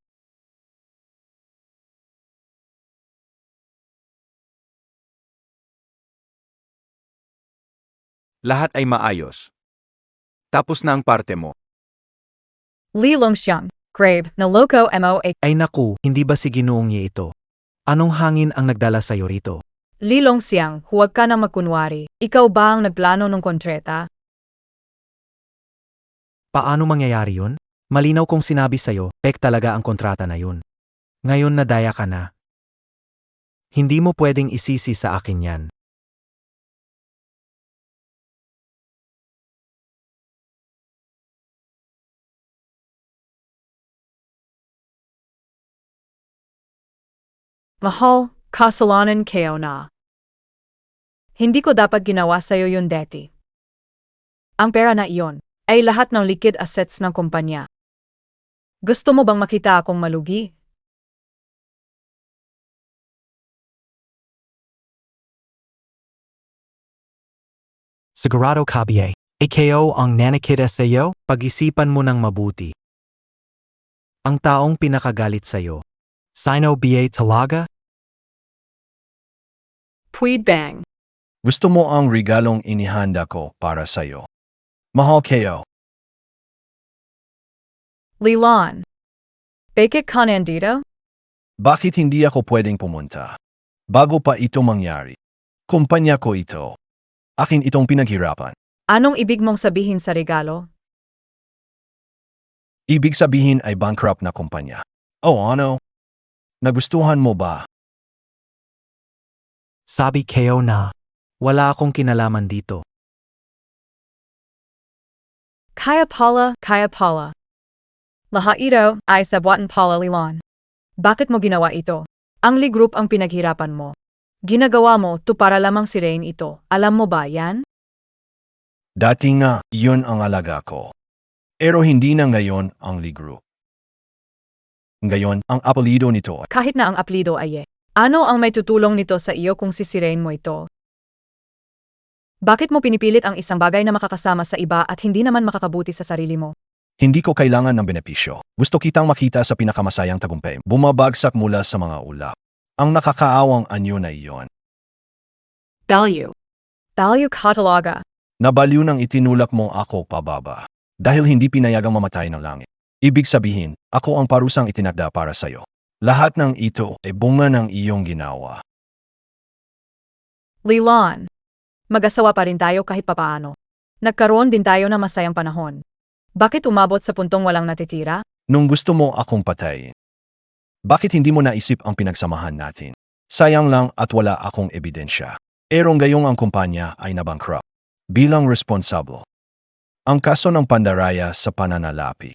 Lahat ay maayos. Tapos na ang parte mo. Lee Longxiang, grave, naloko mo. Ay naku, hindi ba si Ginoong niya ito? Anong hangin ang nagdala sa'yo rito? Lee Longxiang, huwag ka na magkunwari. Ikaw ba ang nagplano ng kontreta? Paano mangyayari yun? Malinaw kong sinabi sa'yo, pek talaga ang kontrata na yun. Ngayon nadaya ka na. Hindi mo pwedeng isisi sa akin yan. Mahal, kasalanan kayo na. Hindi ko dapat ginawa sa'yo yun, Deti. Ang pera na iyon ay lahat ng liquid assets ng kumpanya. Gusto mo bang makita akong malugi? Sigurado kabiye. AKO ang nanakita sa'yo, pag-isipan mo ng mabuti. Ang taong pinakagalit sa'yo. Sino ba talaga? Tweed bang. Gusto mo ang regalong inihanda ko para sa'yo. Mahal kayo. Lilan. Bakit ka nandito? Bakit hindi ako pwedeng pumunta? Bago pa ito mangyari. Kumpanya ko ito. Akin itong pinaghirapan. Anong ibig mong sabihin sa regalo? Ibig sabihin ay bankrupt na kumpanya. Oh ano? Nagustuhan mo ba? Sabi kayo na, wala akong kinalaman dito. Kaya pala. Lahat ito ay sabuatan pala, Lilan. Bakit mo ginawa ito? Ang Lee Group ang pinaghirapan mo. Ginagawa mo to para lamang sirain ito. Alam mo ba yan? Dati nga, iyon ang alaga ko. Pero hindi na ngayon ang Lee Group. Ngayon, ang apelido nito ay Kahit na ang apelido ay ano ang may tutulong nito sa iyo kung sisirain mo ito? Bakit mo pinipilit ang isang bagay na makakasama sa iba at hindi naman makakabuti sa sarili mo? hindi ko kailangan ng benepisyo. Gusto kitang makita sa pinakamasayang tagumpay. Bumabagsak mula sa mga ulap. Ang nakakaawang anyo na iyon. Value. Value ka talaga. Nabaliw nang itinulak mo ako pababa. Dahil hindi pinayagang mamatay ng langit. Ibig sabihin, ako ang parusang itinakda para sa'yo. Lahat ng ito ay bunga ng iyong ginawa. Leland, mag-asawa pa rin tayo kahit papaano. Nagkaroon din tayo ng masayang panahon. Bakit umabot sa puntong walang natitira? Nung gusto mo akong patayin, bakit hindi mo naisip ang pinagsamahan natin? Sayang lang at wala akong ebidensya. Pero ngayong ang kumpanya ay nabankrupt. Bilang responsable. Ang kaso ng pandaraya sa pananalapi.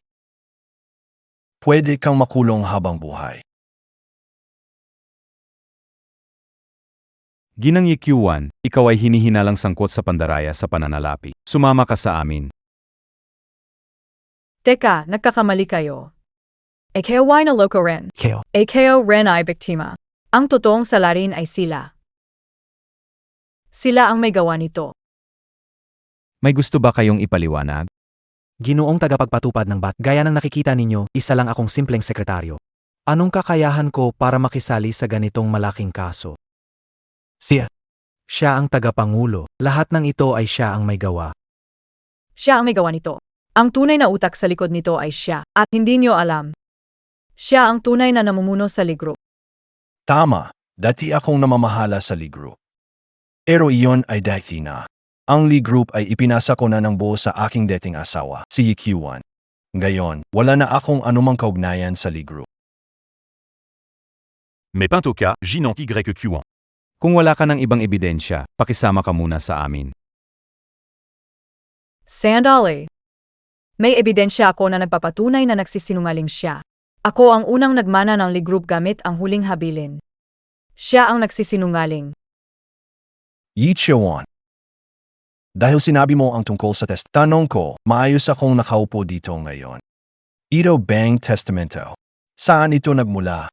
Pwede kang makulong habang buhay. Ginang Q1, ikaw ay hinihinalang sangkot sa pandaraya sa pananalapi. Sumama ka sa amin. Teka, nagkakamali kayo. Ikaw ay naloko rin. Keo. Ikaw rin ay biktima. Ang totoong salarin ay sila. Sila ang may gawa nito. May gusto ba kayong ipaliwanag? Ginoong tagapagpatupad ng bat, gaya ng nakikita ninyo, isa lang akong simpleng sekretaryo. Anong kakayahan ko para makisali sa ganitong malaking kaso? Siya ang tagapangulo. Lahat ng ito ay siya ang may gawa. Siya ang may gawa nito. Ang tunay na utak sa likod nito ay siya, at hindi niyo alam. Siya ang tunay na namumuno sa Lee Group. Tama, dati akong namamahala sa Lee Group. Pero iyon ay dati na. Ang Lee Group ay ipinasa ko na ng buo sa aking dating asawa, si Q1. Ngayon, wala na akong anumang kaugnayan sa Lee Group. Mais pas au cas, J-Q1. Kung wala ka ng ibang ebidensya, pakisama ka muna sa amin. Sandali. May ebidensya ako na nagpapatunay na nagsisinungaling siya. Ako ang unang nagmana ng Lee Group gamit ang huling habilin. Siya ang nagsisinungaling. Q1. Dahil sinabi mo ang tungkol sa test, tanong ko, maayos akong nakaupo dito ngayon. Ito bang testamento? Saan ito nagmula?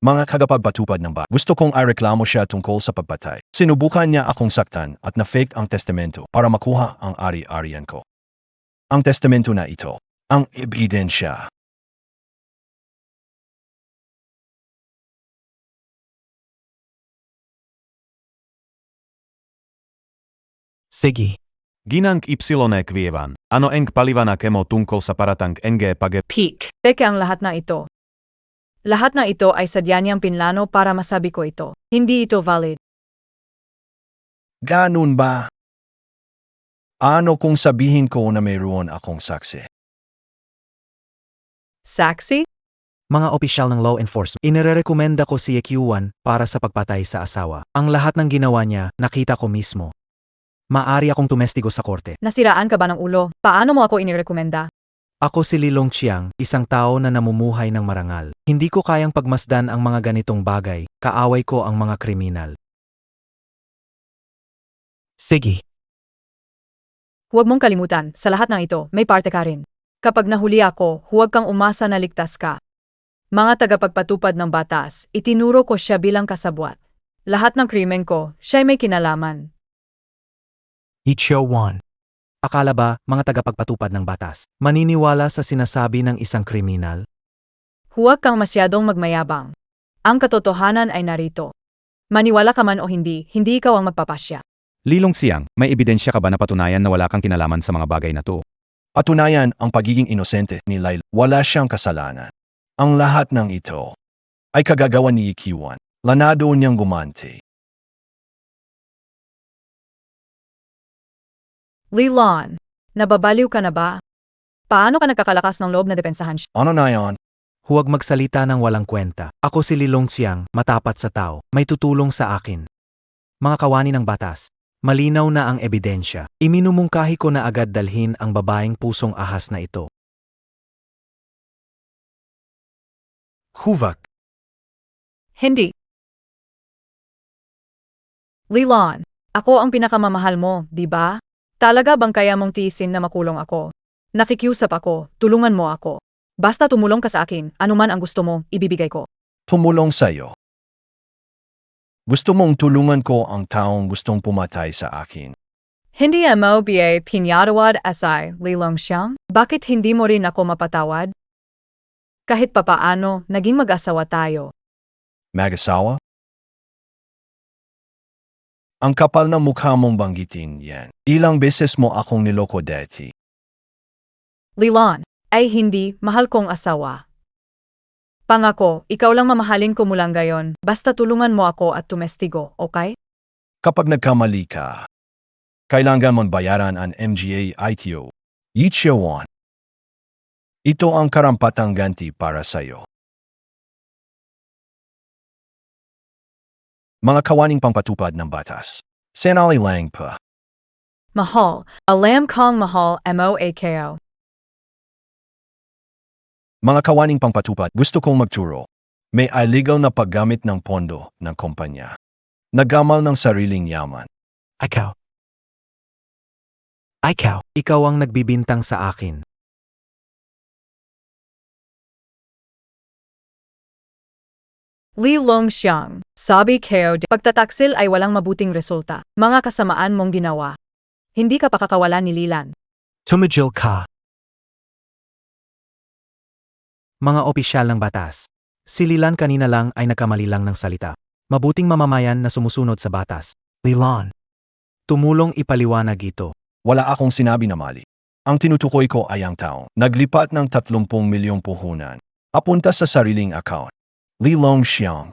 Mga kagapagpatupad ng ba, gusto kong ireklamo siya tungkol sa pagpatay. Sinubukan niya akong saktan at na-fake ang testamento para makuha ang ari-arian ko. Ang testamento na ito, ang ebidensya. Sige. Ginang Y Kvievan. Ano ang palivana kemo tungkol sa paratang NG pag Peak. Teka ang lahat na ito. Lahat na ito ay sadya niyang pinlano para masabi ko ito. Hindi ito valid. Ganun ba? Ano kung sabihin ko na mayroon akong saksi? Saksi? Mga opisyal ng law enforcement, inirekomenda ko si Q1 para sa pagpatay sa asawa. Ang lahat ng ginawa niya, nakita ko mismo. Maari akong tumestigo sa korte. Nasiraan ka ba ng ulo? Paano mo ako inirekomenda? Ako si Lilong Chiang, isang tao na namumuhay ng marangal. Hindi ko kayang pagmasdan ang mga ganitong bagay, kaaway ko ang mga kriminal. Sige. Huwag mong kalimutan, sa lahat ng ito, may parte ka rin. Kapag nahuli ako, huwag kang umasa na ligtas ka. Mga tagapagpatupad ng batas, itinuro ko siya bilang kasabwat. Lahat ng krimen ko, siya'y may kinalaman. Ichio 1. Akala ba, mga tagapagpatupad ng batas, maniniwala sa sinasabi ng isang kriminal? Huwag kang masyadong magmayabang. Ang katotohanan ay narito. Maniwala ka man o hindi, hindi ikaw ang magpapasya. Lilong Siang, may ebidensya ka ba na patunayan na wala kang kinalaman sa mga bagay na to? Patunayan ang pagiging inosente ni Laila. Wala siyang kasalanan. Ang lahat ng ito ay kagagawa ni Q1. Lanado niyang gumanti. Leland, nababaliw ka na ba? Paano ka nagkakalakas ng loob na depensahan siya? Ano na yon? Huwag magsalita ng walang kwenta. Ako si Lilong Siang, matapat sa tao, may tutulong sa akin. Mga kawani ng batas, malinaw na ang ebidensya. Iminumungkahi ko na agad dalhin ang babaeng pusong ahas na ito. Huvak. Hindi. Leland, ako ang pinakamamahal mo, di ba? Talaga bang kaya mong tiisin na makulong ako? Nakikiusap ako, tulungan mo ako. Basta tumulong ka sa akin, anuman ang gusto mo, ibibigay ko. Tumulong sa'yo. Gusto mong tulungan ko ang taong gustong pumatay sa akin. Hindi mo ba pinatawad asay, Lilong Siang? Bakit hindi mo rin ako mapatawad? Kahit papaano, naging mag-asawa tayo. Mag-asawa? Ang kapal na mukha mong banggitin yan. Ilang beses mo akong niloko dati. Lilan, ay hindi, mahal kong asawa. Pangako, ikaw lang mamahalin ko mula ngayon, basta tulungan mo ako at tumestigo, okay? Kapag nagkamali ka, kailangan mong bayaran ang MGA ITO. Yichewan. Ito ang karampatang ganti para sa'yo. Mga kawaning pangpatupad ng batas. Senali lang pa. Mahal, alam kong mahal mo ako. Mga kawaning pangpatupad, gusto kong magturo. May illegal na paggamit ng pondo ng kumpanya. Nagamal ng sariling yaman. Ikaw. Ikaw ang nagbibintang sa akin. Li Long Xiang, sabi ko, pagtataksil ay walang mabuting resulta. Mga kasamaan mong ginawa. Hindi ka pakakawalan ni Lilan. Tumigil ka. Mga opisyal ng batas. Si Lilan kanina lang ay nagkamali lang ng salita. Mabuting mamamayan na sumusunod sa batas. Lilan. Tumulong ipaliwanag ito. Wala akong sinabi na mali. Ang tinutukoy ko ay ang taong naglipat ng 30 milyong puhunan. Apunta sa sariling account. Li Long Xiang.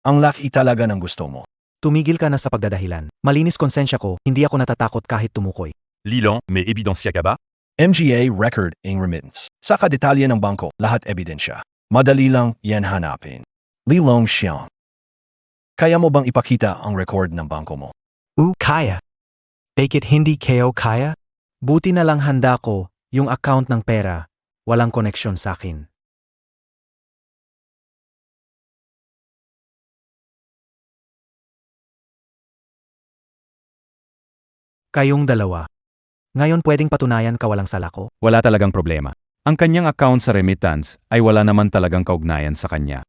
Ang laki talaga ng gusto mo. Tumigil ka na sa pagdadahilan. Malinis konsensya ko, hindi ako natatakot kahit tumukoy. Lilan, may ebidensya ka ba? MGA record in remittance. Sa kadetalye ng bangko, lahat ebidensya. Madali lang yan hanapin. Li Long Xiang. Kaya mo bang ipakita ang record ng bangko mo? Kaya. Bakit hindi kayo kaya? Buti na lang handa ko, yung account ng pera, walang koneksyon sa akin. Kayong dalawa. Ngayon pwedeng patunayan ka walang sala ko? Wala talagang problema. Ang kanyang account sa remittance ay wala naman talagang kaugnayan sa kanya.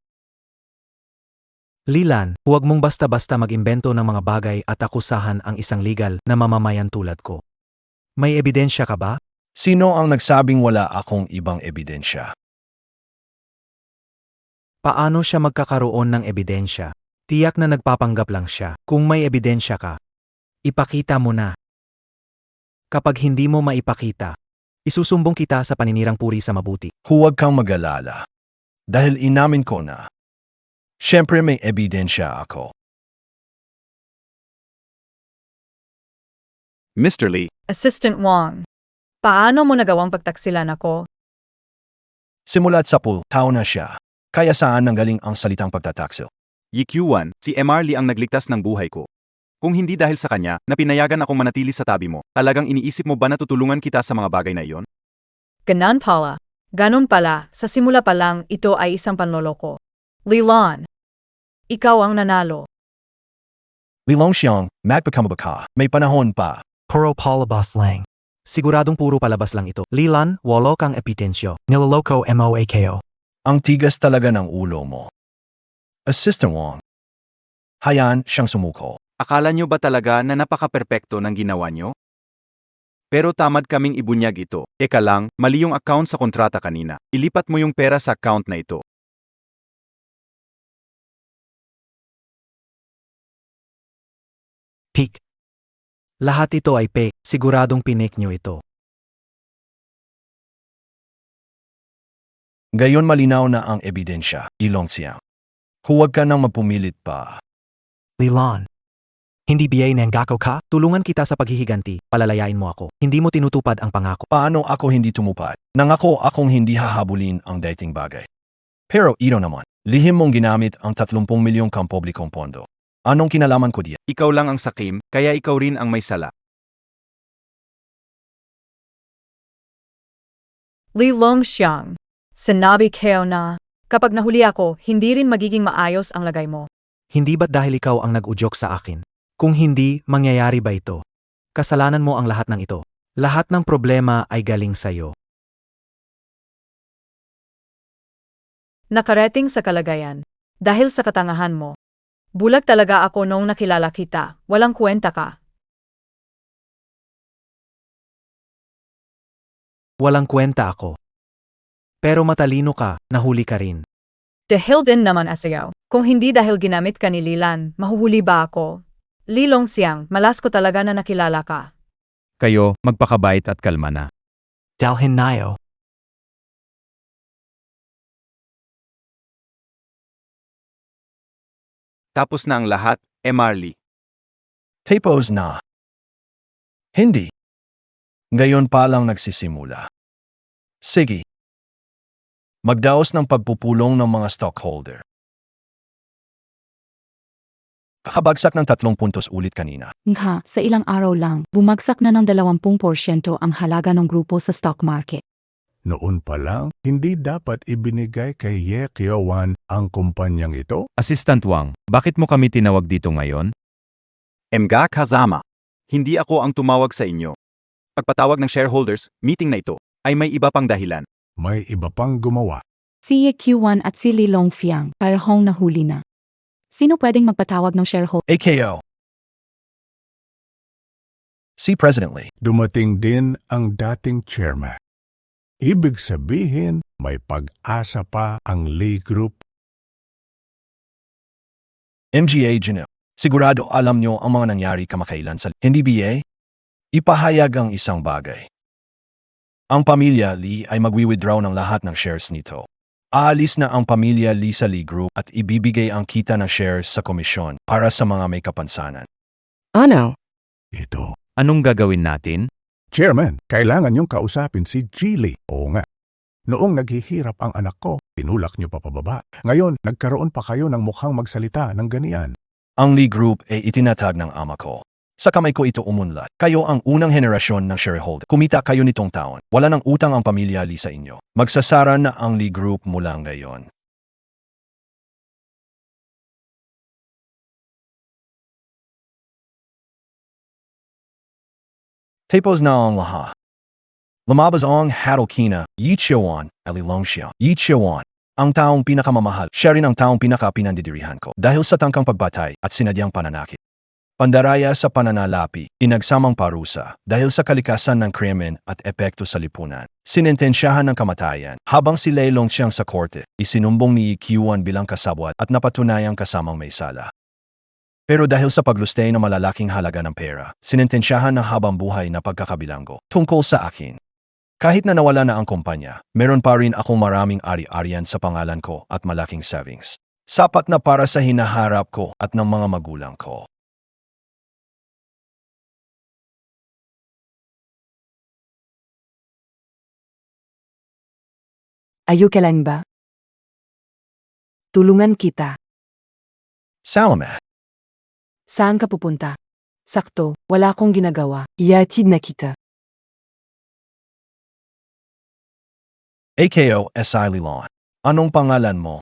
Lilan, huwag mong basta-basta mag-imbento ng mga bagay at akusahan ang isang legal na mamamayan tulad ko. May ebidensya ka ba? Sino ang nagsabing wala akong ibang ebidensya? Paano siya magkakaroon ng ebidensya? Tiyak na nagpapanggap lang siya. Kung may ebidensya ka, ipakita mo na. Kapag hindi mo maipakita, isusumbong kita sa paninirang puri sa mabuti. Huwag kang mag-alala. Dahil inamin ko na. Siyempre may ebidensya ako. Mr. Lee, Assistant Wang, paano mo nagawang pagtaksilan ako? Simulat sa pool, tao na siya. Kaya saan nanggaling ang salitang pagtataksil? YQ1, si MR Lee ang nagligtas ng buhay ko. Kung hindi dahil sa kanya, na pinayagan akong manatili sa tabi mo, talagang iniisip mo ba na tutulungan kita sa mga bagay na iyon? Ganon pala. Ganon pala, sa simula pa lang, ito ay isang panloloko. Lilan, ikaw ang nanalo. Li Long Xiang, magpakamaba ka. May panahon pa. Puro palabas lang. Siguradong puro palabas lang ito. Lilan, walo kang epitensyo. Niloloko mo ako. Ang tigas talaga ng ulo mo. Assistant Wong. Hayaan siyang sumuko. Akala nyo ba talaga na napaka-perpekto ng ginawa nyo? Pero tamad kaming ibunyag ito. Eka lang, mali yung account sa kontrata kanina. Ilipat mo yung pera sa account na ito. Peak. Lahat ito ay fake. Siguradong pinik nyo ito. Gayon malinaw na ang ebidensya, Ilong Xiang. Huwag ka nang mapumilit pa. Lilan. Hindi biyay nenggako ka? Tulungan kita sa paghihiganti, palalayain mo ako. Hindi mo tinutupad ang pangako. Paano ako hindi tumupad? Nangako akong hindi hahabulin ang dating bagay. Pero ito naman, lihim mong ginamit ang 30 milyong kampublikong pondo. Anong kinalaman ko diyan? Ikaw lang ang sakim, kaya ikaw rin ang may sala. Li Long Xiang, sinabi ko na, kapag nahuli ako, hindi rin magiging maayos ang lagay mo. Hindi ba't dahil ikaw ang nag-udyok sa akin? Kung hindi, mangyayari ba ito? Kasalanan mo ang lahat ng ito. Lahat ng problema ay galing sa'yo. Nakarating sa kalagayan. Dahil sa katangahan mo. Bulag talaga ako nung nakilala kita. Walang kwenta ka. Walang kwenta ako. Pero matalino ka, nahuli ka rin. Dahil din naman asayaw. Kung hindi dahil ginamit ka ni Lilan, mahuhuli ba ako? Lilong Xiang, malas ko talaga na nakilala ka. Kayo, magpakabait at kalma na. Dalhin nayo. Tapos na ang lahat, Marley. Tapos na. Hindi. Ngayon pa lang nagsisimula. Sige. Magdaos ng pagpupulong ng mga stockholder. Kakabagsak ng 3 puntos ulit kanina. Nga, sa ilang araw lang, bumagsak na ng 20% ang halaga ng grupo sa stock market. Noon pa lang, hindi dapat ibinigay kay Ye Kyowan ang kumpanyang ito? Assistant Wang, bakit mo kami tinawag dito ngayon? Mga kasama. Hindi ako ang tumawag sa inyo. Pagpatawag ng shareholders, meeting na ito, ay may iba pang dahilan. May iba pang gumawa. Si Ye Q1 at si Li Longfiang, parehong nahuli na. Sino pwedeng magpatawag ng shareholder? AKO. Si President Lee. Dumating din ang dating chairman. Ibig sabihin, may pag-asa pa ang Lee Group. MGA Gino. Sigurado alam nyo ang mga nangyari kamakailan sa hindi BA? Ipahayag ang isang bagay. Ang pamilya Lee ay magwi-withdraw ng lahat ng shares nito. Aalis na ang pamilya Lee sa Lee Group at ibibigay ang kita ng shares sa komisyon para sa mga may kapansanan. Ano? Ito. Anong gagawin natin? Chairman, kailangan niyong kausapin si Geely. Oo nga. Noong naghihirap ang anak ko, tinulak niyo pa pababa. Ngayon, nagkaroon pa kayo ng mukhang magsalita ng ganiyan. Ang Lee Group ay itinatag ng ama ko. Sa kamay ko ito umunlad. Kayo ang unang henerasyon ng shareholder. Kumita kayo nitong taon. Wala ng utang ang pamilya Lee sa inyo. Magsasara na ang Lee Group mula ngayon. Tapos na ang lahat. Lumabas ang Hadokina, Yi Chiawan, Ali Longxiang. Yi Chiawan, ang taong pinakamamahal. Siya rin ang taong pinaka-pinandidirihan ko dahil sa tangkang pagbatay at sinadyang pananakit. Pandaraya sa pananalapi, inagsamang parusa dahil sa kalikasan ng krimen at epekto sa lipunan. Sinintensyahan ng kamatayan habang si Lei Longxiang sa korte, isinumbong ni Q1 bilang kasabwat at napatunayang kasamang may sala. Pero dahil sa paglustay ng malalaking halaga ng pera, sinintensyahan ng habang buhay na pagkakabilanggo tungkol sa akin. Kahit na nawala na ang kumpanya, meron pa rin akong maraming ari-arian sa pangalan ko at malaking savings. Sapat na para sa hinaharap ko at ng mga magulang ko. Ayo kailan ba? Tulungan kita. Salamat. Saan ka pupunta? Sakto, wala akong ginagawa. Iatid na kita. AKO SI Lilon. Anong pangalan mo?